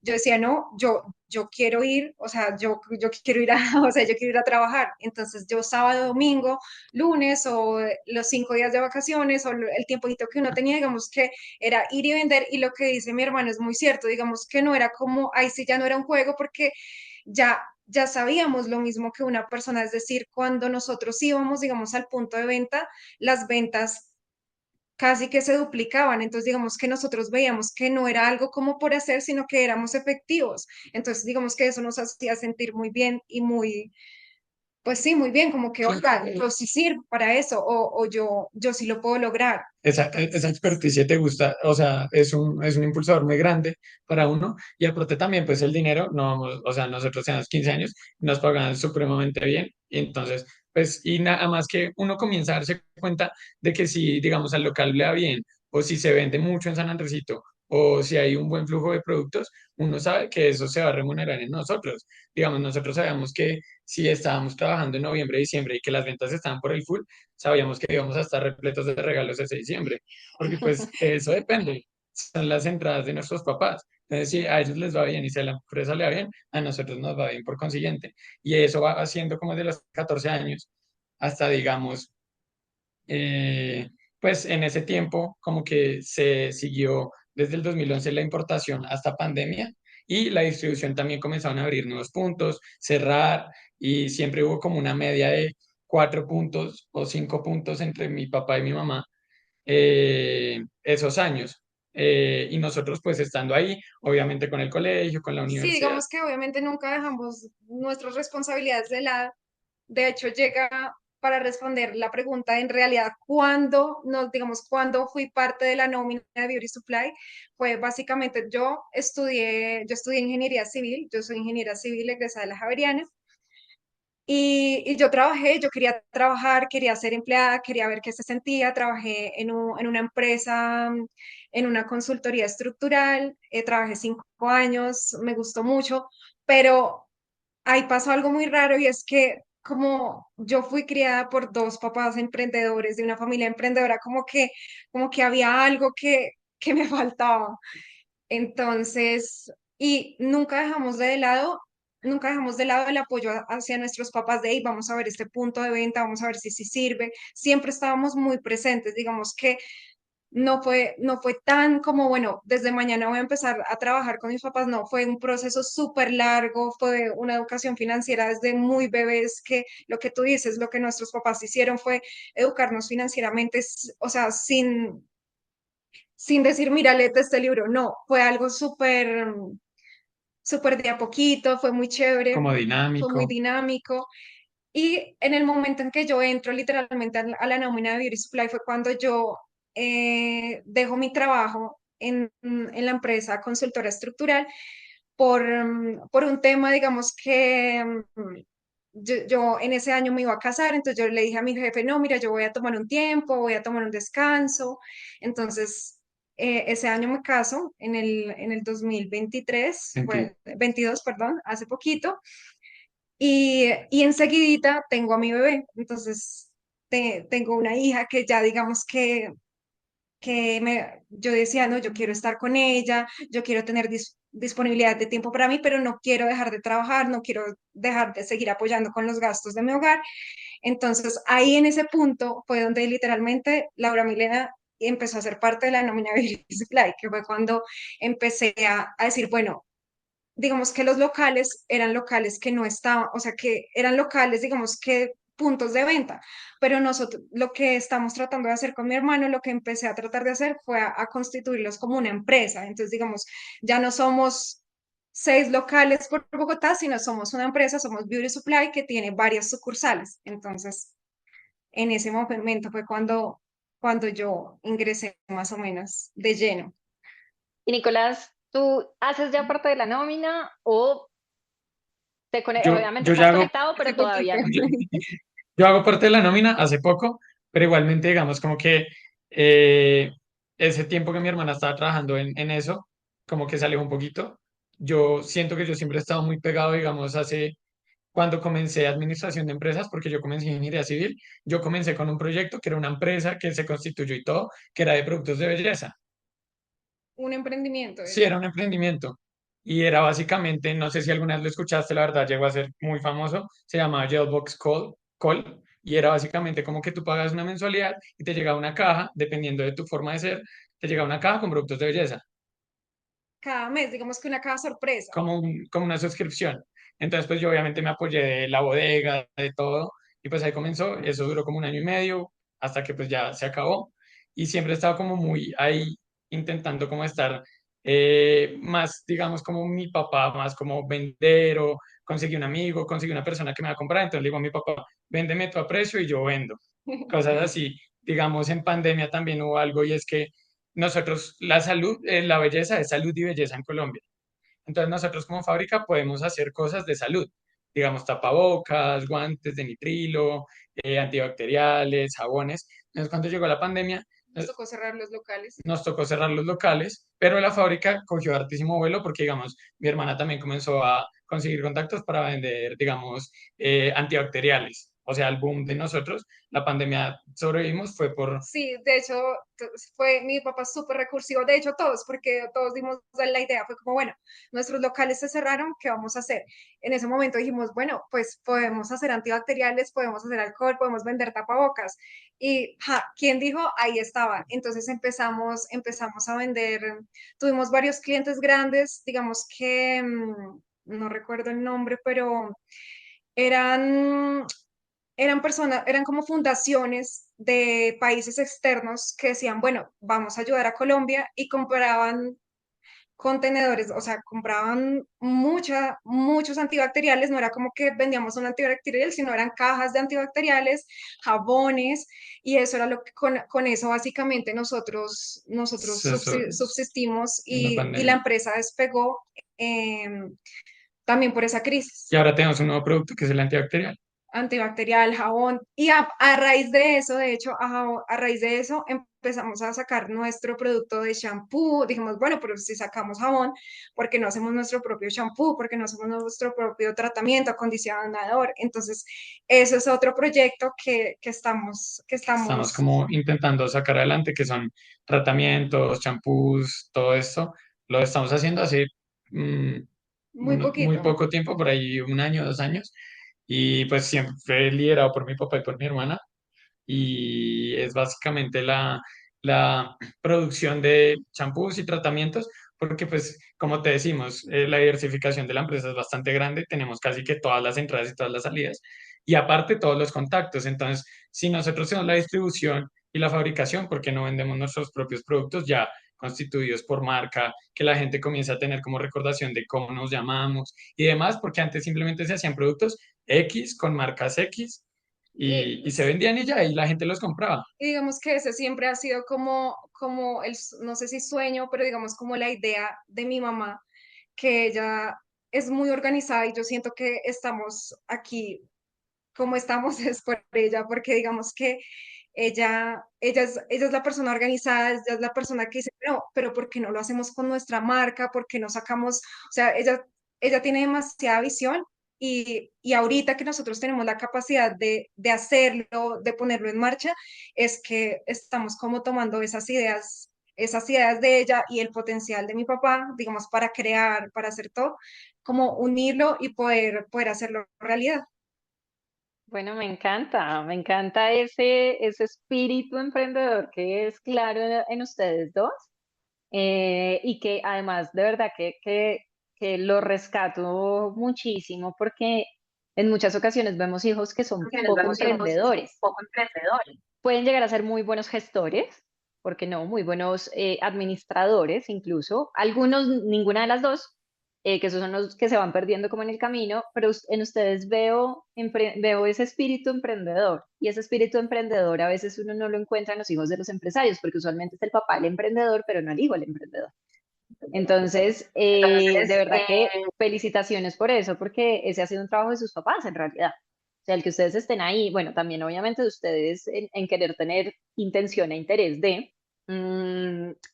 yo decía, no, yo quiero ir, o sea, yo quiero ir a, o sea, yo quiero ir a trabajar. Entonces yo sábado, domingo, lunes o los 5 días de vacaciones o el tiempito que uno tenía, digamos que era ir y vender. Y lo que dice mi hermano es muy cierto, digamos que no era como, ahí sí ya no era un juego porque ya sabíamos lo mismo que una persona, es decir, cuando nosotros íbamos, digamos, al punto de venta, las ventas casi que se duplicaban. Entonces, digamos que nosotros veíamos que no era algo como por hacer, sino que éramos efectivos. Entonces, digamos que eso nos hacía sentir muy bien y muy, pues sí, muy bien, como que, oiga, yo sí sirvo para eso, o yo sí lo puedo lograr. esa Entonces, experticia te gusta, o sea, es un impulsador muy grande para uno y aparte también pues el dinero, no vamos, o sea, nosotros tenemos 15 años, nos pagan supremamente bien y entonces pues y nada más que uno comienza a darse cuenta de que si digamos al local le va bien o si se vende mucho en San Andresito o si hay un buen flujo de productos, uno sabe que eso se va a remunerar en nosotros. Digamos, nosotros sabemos que si estábamos trabajando en noviembre, diciembre y que las ventas estaban por el full, sabíamos que íbamos a estar repletos de regalos ese diciembre, porque pues eso depende, son las entradas de nuestros papás. Entonces, si a ellos les va bien y si a la empresa le va bien, a nosotros nos va bien por consiguiente. Y eso va haciendo como de los 14 años hasta, digamos, pues en ese tiempo como que se siguió desde el 2011 la importación hasta pandemia y la distribución también comenzaron a abrir nuevos puntos, cerrar y siempre hubo como una media de 4 puntos o 5 puntos entre mi papá y mi mamá esos años. Y nosotros pues estando ahí, obviamente con el colegio, con la sí, universidad. digamos que obviamente nunca dejamos nuestras responsabilidades de lado. De hecho, llega para responder la pregunta en realidad, ¿cuándo nos, digamos, cuándo fui parte de la nómina de Beauty Supply? Fue básicamente, yo estudié ingeniería civil, yo soy ingeniera civil egresada de la Javeriana, y yo trabajé, yo quería trabajar, quería ser empleada, quería ver qué se sentía, trabajé en una empresa, en una consultoría estructural, trabajé 5 años, me gustó mucho, pero ahí pasó algo muy raro y es que como yo fui criada por dos papás emprendedores de una familia emprendedora, como que había algo que me faltaba. Entonces, y nunca dejamos de lado el apoyo hacia nuestros papás de, "Hey, vamos a ver este punto de venta, vamos a ver si sirve". Siempre estábamos muy presentes, digamos que no fue tan como, bueno, desde mañana voy a empezar a trabajar con mis papás, no, fue un proceso súper largo, fue una educación financiera desde muy bebés, que lo que tú dices, lo que nuestros papás hicieron fue educarnos financieramente, o sea, sin decir, mira, léete este libro, no, fue algo súper de a poquito, fue muy chévere, Como fue muy dinámico. dinámico. Y en el momento en que yo entro literalmente a la nómina de Beauty Supply fue cuando yo dejo mi trabajo en la empresa consultora estructural por un tema, digamos que yo en ese año me iba a casar, entonces yo le dije a mi jefe, no, mira, yo voy a tomar un tiempo, voy a tomar un descanso. Entonces, ese año me caso, en el 2023, Enti- bueno, 22, perdón, hace poquito, y enseguidita tengo a mi bebé. Entonces, tengo una hija que ya digamos que yo decía, no, yo quiero estar con ella, yo quiero tener disponibilidad de tiempo para mí, pero no quiero dejar de trabajar, no quiero dejar de seguir apoyando con los gastos de mi hogar. Entonces, ahí en ese punto fue donde literalmente Laura Milena empezó a ser parte de la nómina Beauty Supply, que fue cuando empecé a decir, bueno, digamos que los locales eran locales que no estaban, o sea, que eran locales, digamos que puntos de venta, pero nosotros lo que estamos tratando de hacer con mi hermano, lo que empecé a tratar de hacer fue a constituirlos como una empresa. Entonces, digamos, ya no somos 6 locales por Bogotá, sino somos una empresa, somos Beauty Supply que tiene varias sucursales. Entonces, en ese momento fue cuando yo ingresé más o menos de lleno. Y Nicolás, ¿tú haces ya parte de la nómina o obviamente yo estás ya hago, conectado, Hace pero todavía poquito. no? yo, yo hago parte de la nómina hace poco, pero igualmente digamos como que eh, ese tiempo que mi hermana estaba trabajando en eso, como que se alejó un poquito. Yo siento que yo siempre he estado muy pegado, digamos, cuando comencé administración de empresas, porque yo comencé ingeniería civil, yo comencé con un proyecto que era una empresa que se constituyó y todo, que era de productos de belleza. Un emprendimiento Sí, era. era un emprendimiento. Y era básicamente, no sé si alguna vez lo escuchaste, la verdad llegó a ser muy famoso, se llamaba Jailbox Call, y era básicamente como que tú pagas una mensualidad y te llega una caja, dependiendo de tu forma de ser, te llega una caja con productos de belleza, Cada mes, digamos que una cada sorpresa. como una suscripción. Entonces, pues yo obviamente me apoyé de la bodega, de todo, y pues ahí comenzó, eso duró como un año y medio, hasta que pues ya se acabó, y siempre he estado como muy ahí intentando como estar más, digamos, como mi papá, más como vender o conseguir un amigo, conseguir una persona que me va a comprar, entonces le digo a mi papá, véndeme tu a precio y yo vendo, cosas así. Digamos, en pandemia también hubo algo y es que nosotros, la salud, la belleza es salud y belleza en Colombia. Entonces nosotros como fábrica podemos hacer cosas de salud, digamos tapabocas, guantes de nitrilo, antibacteriales, jabones. Entonces cuando llegó la pandemia Nos tocó cerrar los locales. nos tocó cerrar los locales, pero la fábrica cogió hartísimo vuelo porque, digamos, mi hermana también comenzó a conseguir contactos para vender, digamos, antibacteriales. O sea, el boom de nosotros, la pandemia sobrevivimos fue por... Sí, de hecho, fue mi papá súper recursivo, de hecho todos, porque todos dimos la idea, fue como, bueno, nuestros locales se cerraron, ¿qué vamos a hacer? En ese momento dijimos, bueno, pues podemos hacer antibacteriales, podemos hacer alcohol, podemos vender tapabocas. Y, ¿quién dijo? Ahí estaba. Entonces empezamos a vender, tuvimos varios clientes grandes, digamos que, no recuerdo el nombre, pero eran eran personas, eran como fundaciones de países externos que decían, bueno, vamos a ayudar a Colombia y compraban contenedores, o sea, compraban muchos antibacteriales, no era como que vendíamos un antibacterial, sino eran cajas de antibacteriales, jabones, y eso era lo que con eso básicamente nosotros Eso, subsistimos en la y la pandemia. empresa despegó también por esa Y crisis. ahora tenemos un nuevo producto que es el antibacterial. Antibacterial, jabón. Y a raíz de eso, de hecho, a raíz de eso empezamos a sacar nuestro producto de shampoo. Dijimos, bueno, pero si sacamos jabón, ¿por qué no hacemos nuestro propio shampoo? ¿Por qué no hacemos nuestro propio tratamiento, acondicionador? Entonces, eso es otro proyecto que Estamos estamos como intentando sacar adelante, que son tratamientos, champús, todo esto. Lo estamos haciendo hace mm, muy muy poquito, poco tiempo, por ahí un año, 2 años, y pues siempre liderado por mi papá y por mi hermana. Y es básicamente la producción de champús y tratamientos, porque pues como te decimos, la diversificación de la empresa es bastante grande, tenemos casi que todas las entradas y todas las salidas, y aparte todos los contactos. Entonces, si nosotros tenemos la distribución y la fabricación, ¿por qué no vendemos nuestros propios productos ya constituidos por marca, que la gente comience a tener como recordación de cómo nos llamamos y demás? Porque antes simplemente se hacían productos X con marcas X y se vendían y ya, y la gente los compraba. Y digamos que ese siempre ha sido como no sé si sueño, pero digamos como la idea de mi mamá, que ella es muy organizada y yo siento que estamos aquí como estamos es por ella, porque digamos que ella es la persona organizada, ella es la persona que dice, no, pero ¿por qué no lo hacemos con nuestra marca? ¿Por qué no sacamos? O sea, ella tiene demasiada visión y ahorita que nosotros tenemos la capacidad de hacerlo, de ponerlo en marcha, es que estamos como tomando esas ideas de ella y el potencial de mi papá, digamos, para crear, para hacer todo, como unirlo y poder hacerlo realidad. Bueno, me encanta ese espíritu emprendedor que es claro en ustedes dos, y que además de verdad que lo rescato muchísimo porque en muchas ocasiones vemos hijos que son Que nos poco vemos hijos que son emprendedores. poco emprendedores. Pueden llegar a ser muy buenos gestores, porque no, muy buenos administradores incluso. Algunos, ninguna de las dos, que esos son los que se van perdiendo como en el camino, pero en ustedes veo ese espíritu emprendedor. Y ese espíritu emprendedor a veces uno no lo encuentra en los hijos de los empresarios, porque usualmente es el papá el emprendedor, pero no el hijo el emprendedor. Entonces, de Entonces, verdad que felicitaciones por eso, porque ese ha sido un trabajo de sus papás en realidad. O sea, el que ustedes estén ahí, bueno, también obviamente de ustedes en querer tener intención e interés de,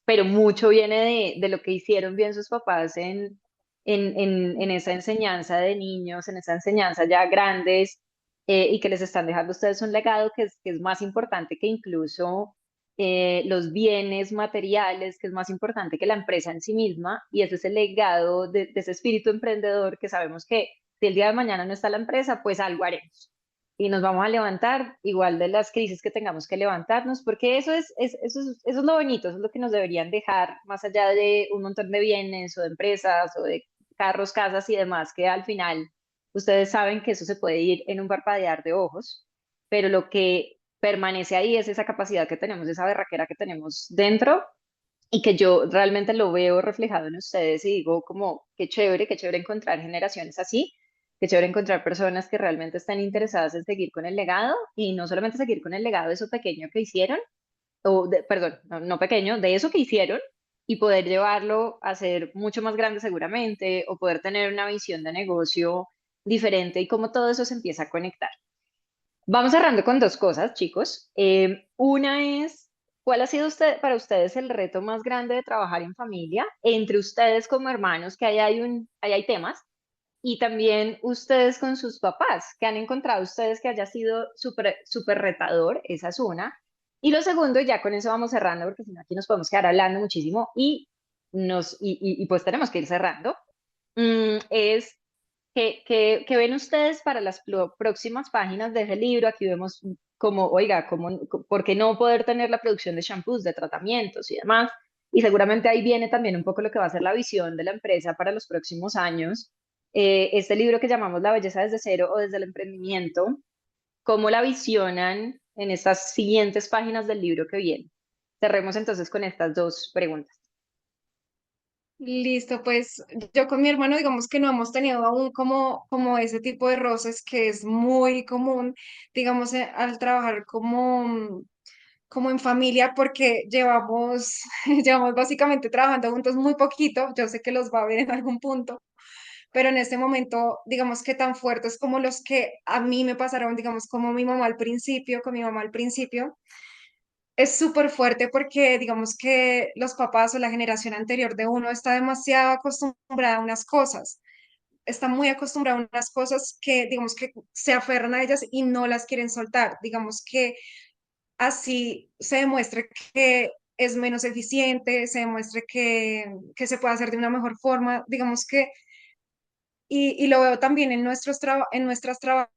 pero mucho viene de lo que hicieron bien sus papás en esa enseñanza de niños, en esa enseñanza ya grandes, y que les están dejando a ustedes un legado que es más importante que incluso los bienes materiales, que es más importante que la empresa en sí misma, y ese es el legado de ese espíritu emprendedor que sabemos que si el día de mañana no está la empresa, pues algo haremos. Y nos vamos a levantar igual de las crisis que tengamos que levantarnos, porque eso es lo bonito, eso es lo que nos deberían dejar, más allá de un montón de bienes o de empresas o de carros, casas y demás, que al final ustedes saben que eso se puede ir en un parpadear de ojos, pero lo que permanece ahí es esa capacidad que tenemos, esa berraquera que tenemos dentro y que yo realmente lo veo reflejado en ustedes y digo como qué chévere encontrar generaciones así, qué chévere encontrar personas que realmente están interesadas en seguir con el legado y no solamente seguir con el legado de eso pequeño que hicieron, perdón, no pequeño, de eso que hicieron y poder llevarlo a ser mucho más grande seguramente o poder tener una visión de negocio diferente y cómo todo eso se empieza a conectar. Vamos cerrando con dos cosas, chicos. Una es, ¿cuál ha sido para ustedes el reto más grande de trabajar en familia? Entre ustedes como hermanos, que ahí hay temas, y también ustedes con sus papás, que han encontrado ustedes que haya sido súper retador, esa es una. Y lo segundo, y ya con eso vamos cerrando, porque si no aquí nos podemos quedar hablando muchísimo y pues tenemos que ir cerrando, es ¿qué ven ustedes para las próximas páginas de ese libro? Aquí vemos como, oiga, ¿por qué no poder tener la producción de shampoos, de tratamientos y demás? Y seguramente ahí viene también un poco lo que va a ser la visión de la empresa para los próximos años. Este libro que llamamos La belleza desde cero o desde el emprendimiento, ¿cómo la visionan en estas siguientes páginas del libro que viene? Cerremos entonces con estas dos preguntas. Listo, pues yo con mi hermano digamos que no hemos tenido aún como ese tipo de roces que es muy común, digamos, al trabajar como en familia porque llevamos básicamente trabajando juntos muy poquito, yo sé que los va a ver en algún punto, pero en este momento digamos que tan fuertes como los que a mí me pasaron, digamos, como mi mamá al principio, con mi mamá al principio. Es súper fuerte porque digamos que los papás o la generación anterior de uno está demasiado acostumbrada a unas cosas, está muy acostumbrada a unas cosas que digamos que se aferran a ellas y no las quieren soltar. Digamos que así se demuestre que es menos eficiente, se demuestre que se puede hacer de una mejor forma. Digamos que, y lo veo también en en nuestras trabajadoras,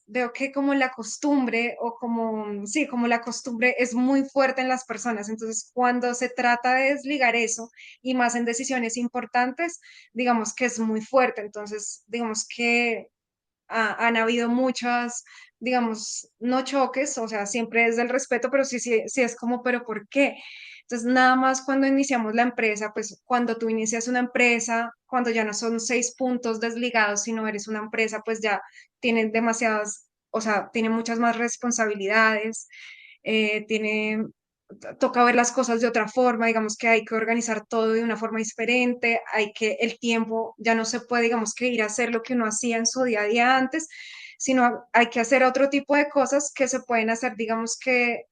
veo que como la costumbre o como, sí, como la costumbre es muy fuerte en las personas. Entonces, cuando se trata de desligar eso y más en decisiones importantes, digamos que es muy fuerte. Entonces, digamos que han habido muchas, digamos, no choques, o sea, siempre es del respeto, pero sí es como, pero ¿por qué? Entonces, nada más cuando iniciamos la empresa, pues cuando tú inicias una empresa, cuando ya no son 6 puntos desligados, sino eres una empresa, pues ya tienes demasiadas o sea, tiene muchas más responsabilidades, tiene, toca ver las cosas de otra forma, digamos que hay que organizar todo de una forma diferente, hay que, el tiempo ya no se puede, digamos que ir a hacer lo que uno hacía en su día a día antes, sino hay que hacer otro tipo de cosas que se pueden hacer, digamos que,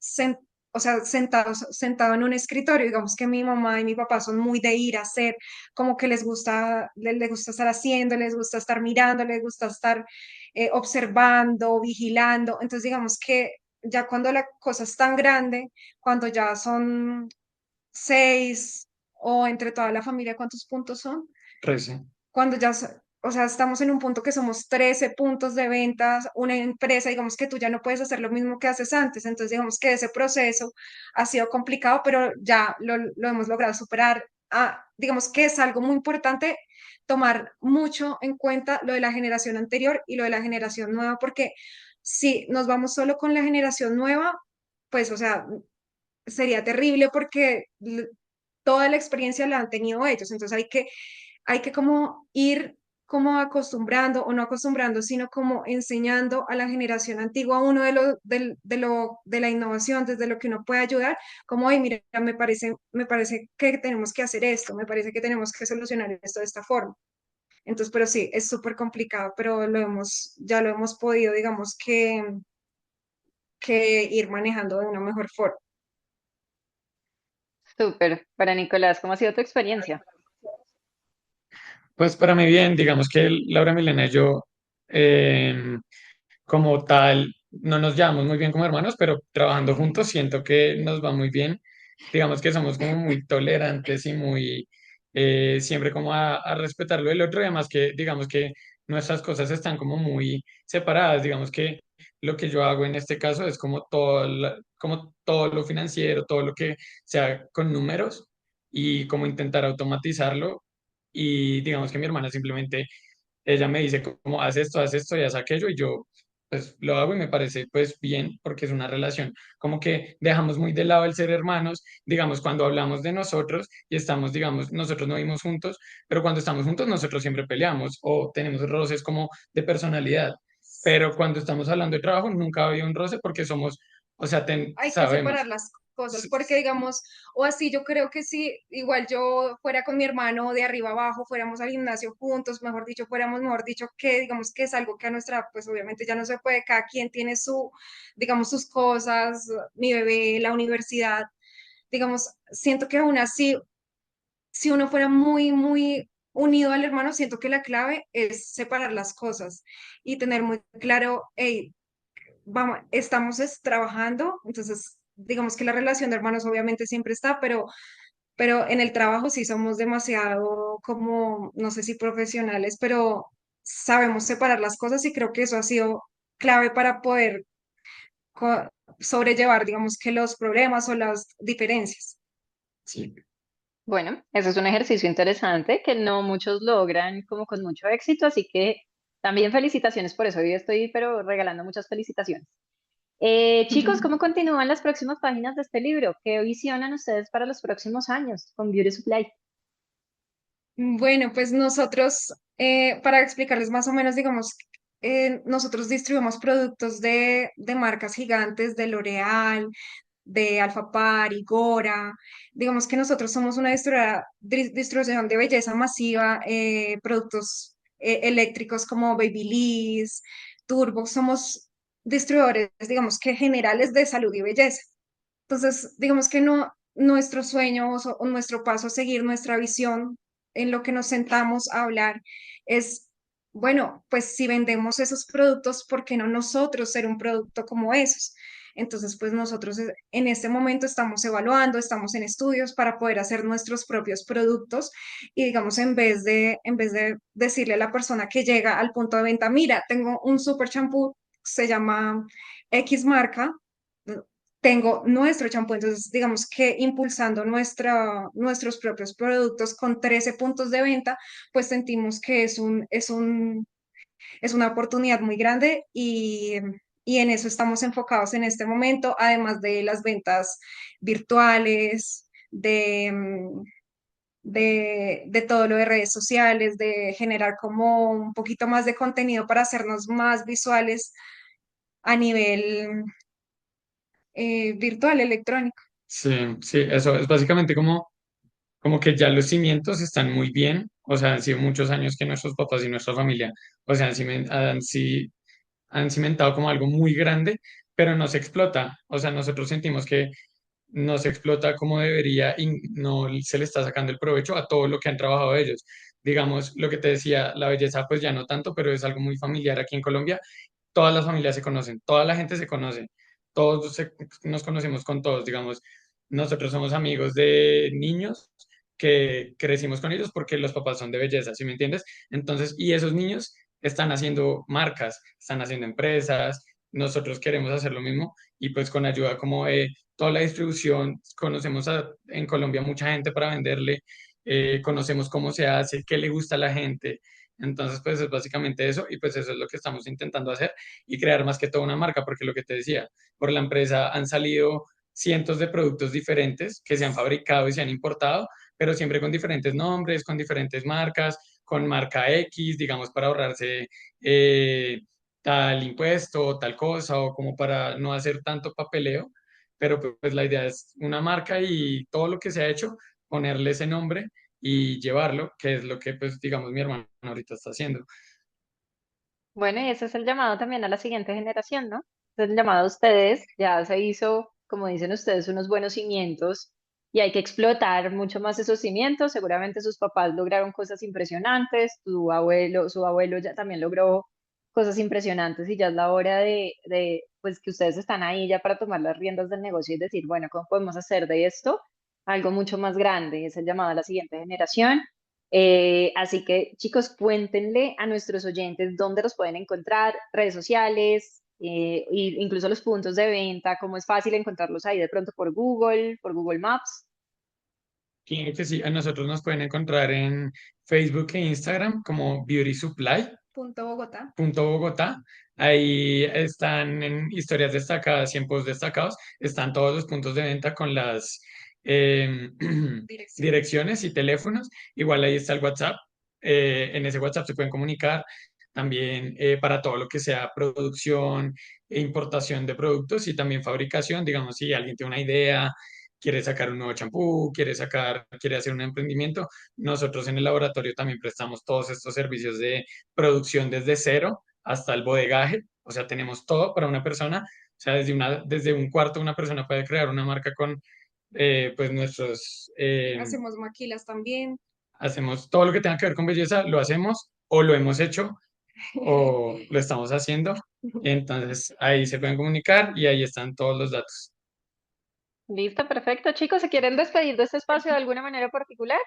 o sea, sentado en un escritorio, digamos que mi mamá y mi papá son muy de ir a hacer, como que les gusta estar haciendo, les gusta estar mirando, les gusta estar observando, vigilando, entonces digamos que ya cuando la cosa es tan grande, cuando ya son 6 o entre toda la familia, ¿cuántos puntos son? 13. Cuando ya, o sea, estamos en un punto que somos 13 puntos de ventas, una empresa, digamos que tú ya no puedes hacer lo mismo que haces antes, entonces digamos que ese proceso ha sido complicado, pero ya lo hemos logrado superar. Ah, digamos que es algo muy importante tomar mucho en cuenta lo de la generación anterior y lo de la generación nueva, porque si nos vamos solo con la generación nueva, pues, o sea, sería terrible porque toda la experiencia la han tenido ellos, entonces hay que como ir como acostumbrando o no acostumbrando, sino como enseñando a la generación antigua uno de la innovación, desde lo que uno puede ayudar, como, ay, mira, me parece que tenemos que hacer esto, me parece que tenemos que solucionar esto de esta forma. Entonces, pero sí, es súper complicado, pero ya lo hemos podido, digamos que ir manejando de una mejor forma. Súper. Para Nicolás, ¿cómo ha sido tu experiencia? Pues para mí bien, digamos que Laura Milena y yo, em, como tal, no nos llevamos muy bien como hermanos, pero trabajando juntos siento que nos va muy bien. Digamos que somos como muy tolerantes y muy siempre como a respetar lo del otro y además que digamos que nuestras cosas están como muy separadas. Digamos que lo que yo hago en este caso es como como todo lo financiero, todo lo que sea con números y como intentar automatizarlo y digamos que mi hermana simplemente ella me dice como haz esto y haz aquello y yo pues lo hago y me parece pues bien porque es una relación como que dejamos muy de lado el ser hermanos, digamos cuando hablamos de nosotros y estamos, digamos, nosotros no vivimos juntos, pero cuando estamos juntos nosotros siempre peleamos o tenemos roces como de personalidad, pero cuando estamos hablando de trabajo nunca ha habido un roce porque somos, o sea, Hay que separar sabemos. las cosas, porque digamos, o así yo creo que si igual yo fuera con mi hermano de arriba abajo, fuéramos al gimnasio juntos, mejor dicho, fuéramos, mejor dicho, que digamos que es algo que a nuestra, pues obviamente ya no se puede, cada quien tiene su, digamos, sus cosas, mi bebé, la universidad, digamos, siento que aún así, si uno fuera muy unido al hermano, siento que la clave es separar las cosas y tener muy claro, hey, vamos, trabajando, entonces digamos que la relación de hermanos obviamente siempre está, pero en el trabajo sí somos demasiado como, no sé si profesionales, pero sabemos separar las cosas y creo que eso ha sido clave para poder sobrellevar, digamos que los problemas o las diferencias. Sí. Bueno, eso es un ejercicio interesante que no muchos logran como con mucho éxito, así que también felicitaciones por eso. Hoy estoy pero regalando muchas felicitaciones. Chicos, ¿cómo continúan las próximas páginas de este libro? ¿Qué visionan ustedes para los próximos años con Beauty Supply? Bueno, pues nosotros, para explicarles más o menos, digamos, nosotros distribuimos productos de marcas gigantes, de L'Oreal, de Alfa Pari, Gora. Digamos que nosotros somos una distribución de belleza masiva, productos eléctricos como Babyliss, Turbo. Somos distribuidores, digamos que generales de salud y belleza. Entonces, digamos que no, nuestro sueño o nuestro paso a seguir, nuestra visión en lo que nos sentamos a hablar es, bueno, pues si vendemos esos productos, ¿por qué no nosotros ser un producto como esos? Entonces, pues nosotros en este momento estamos evaluando, estamos en estudios para poder hacer nuestros propios productos y digamos, en vez de decirle a la persona que llega al punto de venta, mira, tengo un super champú, se llama X marca, tengo nuestro champú, entonces digamos que impulsando nuestros propios productos con 13 puntos de venta, pues sentimos que es una oportunidad muy grande y en eso estamos enfocados en este momento, además de las ventas virtuales, de todo lo de redes sociales, de generar como un poquito más de contenido para hacernos más visuales a nivel virtual, electrónico. Sí, sí, eso es básicamente como que ya los cimientos están muy bien, o sea, han sido muchos años que nuestros papás y nuestra familia, o sea, han cimentado como algo muy grande, pero no se explota, o sea, nosotros sentimos que no se explota como debería y no se le está sacando el provecho a todo lo que han trabajado ellos. Digamos, lo que te decía, la belleza pues ya no tanto, pero es algo muy familiar aquí en Colombia. Todas las familias se conocen, toda la gente se conoce, nos conocemos con todos, digamos, nosotros somos amigos de niños que crecimos con ellos porque los papás son de belleza, ¿sí me entiendes? Entonces, y esos niños están haciendo marcas, están haciendo empresas, nosotros queremos hacer lo mismo y pues con ayuda como de toda la distribución, conocemos en Colombia mucha gente para venderle, conocemos cómo se hace, qué le gusta a la gente. Entonces, pues es básicamente eso y pues eso es lo que estamos intentando hacer y crear más que todo una marca, porque lo que te decía, por la empresa han salido cientos de productos diferentes que se han fabricado y se han importado, pero siempre con diferentes nombres, con diferentes marcas, con marca X, digamos, para ahorrarse tal impuesto o tal cosa, o como para no hacer tanto papeleo, pero pues la idea es una marca y todo lo que se ha hecho, ponerle ese nombre y llevarlo, que es lo que pues digamos mi hermano ahorita está haciendo. Bueno, y ese es el llamado también a la siguiente generación, ¿no? Ese es el llamado a ustedes, ya se hizo, como dicen ustedes, unos buenos cimientos y hay que explotar mucho más esos cimientos. Seguramente sus papás lograron cosas impresionantes, su abuelo ya también logró cosas impresionantes y ya es la hora pues que ustedes están ahí ya para tomar las riendas del negocio y decir, bueno, ¿cómo podemos hacer de esto algo mucho más grande? Es el llamado a la siguiente generación. Así que, chicos, cuéntenle a nuestros oyentes dónde los pueden encontrar, redes sociales, incluso los puntos de venta, cómo es fácil encontrarlos ahí de pronto por Google Maps. Claro que sí, a nosotros nos pueden encontrar en Facebook e Instagram como Beauty Supply. Punto Bogotá, Bogotá. Ahí están en historias destacadas y en posts destacados, están todos los puntos de venta con las em, dirección. direcciones y teléfonos. Igual ahí está el WhatsApp. En ese WhatsApp se pueden comunicar también para todo lo que sea producción e importación de productos y también fabricación. Digamos, si alguien tiene una idea, quiere sacar un nuevo champú, quiere hacer un emprendimiento, nosotros en el laboratorio también prestamos todos estos servicios de producción desde cero hasta el bodegaje, o sea, tenemos todo para una persona, o sea, desde un cuarto una persona puede crear una marca con, pues Hacemos maquilas también. hacemos todo lo que tenga que ver con belleza, lo hacemos o lo hemos hecho o lo estamos haciendo, entonces ahí se pueden comunicar y ahí están todos los datos. Listo, perfecto. Chicos, ¿se quieren despedir de este espacio de alguna manera particular?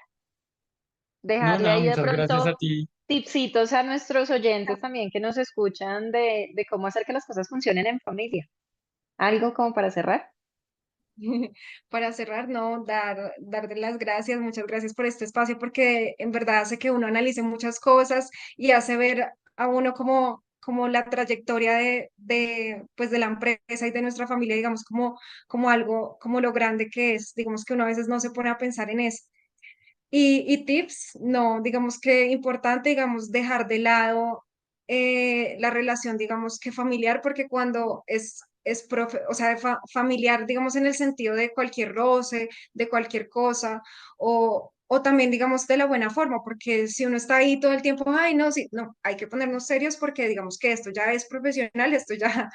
No, Dejarle nada, ahí de muchas gracias a pronto ti. tipsitos a nuestros oyentes también que nos escuchan de cómo hacer que las cosas funcionen en familia. ¿Algo como para cerrar? Para cerrar, no, darle las gracias, muchas gracias por este espacio, porque en verdad hace que uno analice muchas cosas y hace ver a uno como la trayectoria pues de la empresa y de nuestra familia, digamos, como algo, como lo grande que es, digamos que uno a veces no se pone a pensar en eso. Y tips, no, digamos que importante, digamos, dejar de lado la relación, digamos que familiar, porque cuando o sea, familiar, digamos, en el sentido de cualquier roce, de cualquier cosa, o también, digamos, de la buena forma, porque si uno está ahí todo el tiempo, ay, no, sí, no, hay que ponernos serios porque digamos que esto ya es profesional, esto ya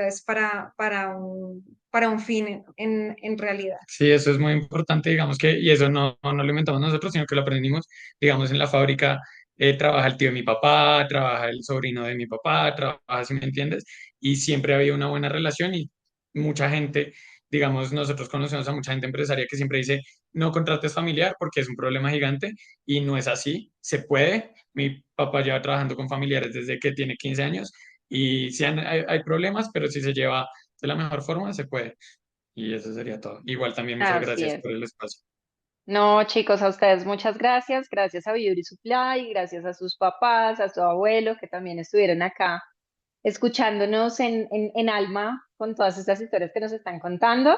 es para un fin en realidad. Sí, eso es muy importante, digamos que, y eso no lo inventamos nosotros, sino que lo aprendimos, digamos, en la fábrica, trabaja el tío de mi papá, trabaja el sobrino de mi papá, trabaja, si me entiendes, y siempre había una buena relación y mucha gente, digamos, nosotros conocemos a mucha gente empresaria que siempre dice, no contrates familiar porque es un problema gigante y no es así, se puede. Mi papá lleva trabajando con familiares desde que tiene 15 años y sí hay problemas, pero si se lleva de la mejor forma, se puede. Y eso sería todo. Igual también muchas Así gracias es. por el espacio. No, chicos, a ustedes muchas gracias. Gracias a Beauty Supply, gracias a sus papás, a su abuelo, que también estuvieron acá escuchándonos en alma con todas estas historias que nos están contando.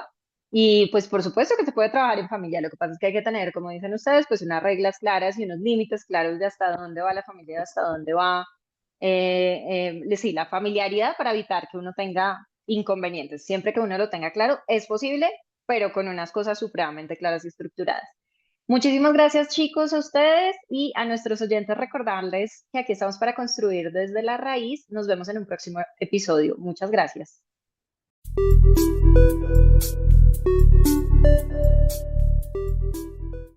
Y pues por supuesto que se puede trabajar en familia. Lo que pasa es que hay que tener, como dicen ustedes, pues unas reglas claras y unos límites claros de hasta dónde va la familia, de hasta dónde va sí, la familiaridad para evitar que uno tenga inconvenientes. Siempre que uno lo tenga claro, es posible, pero con unas cosas supremamente claras y estructuradas. Muchísimas gracias, chicos, a ustedes y a nuestros oyentes recordarles que aquí estamos para construir desde la raíz. Nos vemos en un próximo episodio. Muchas gracias.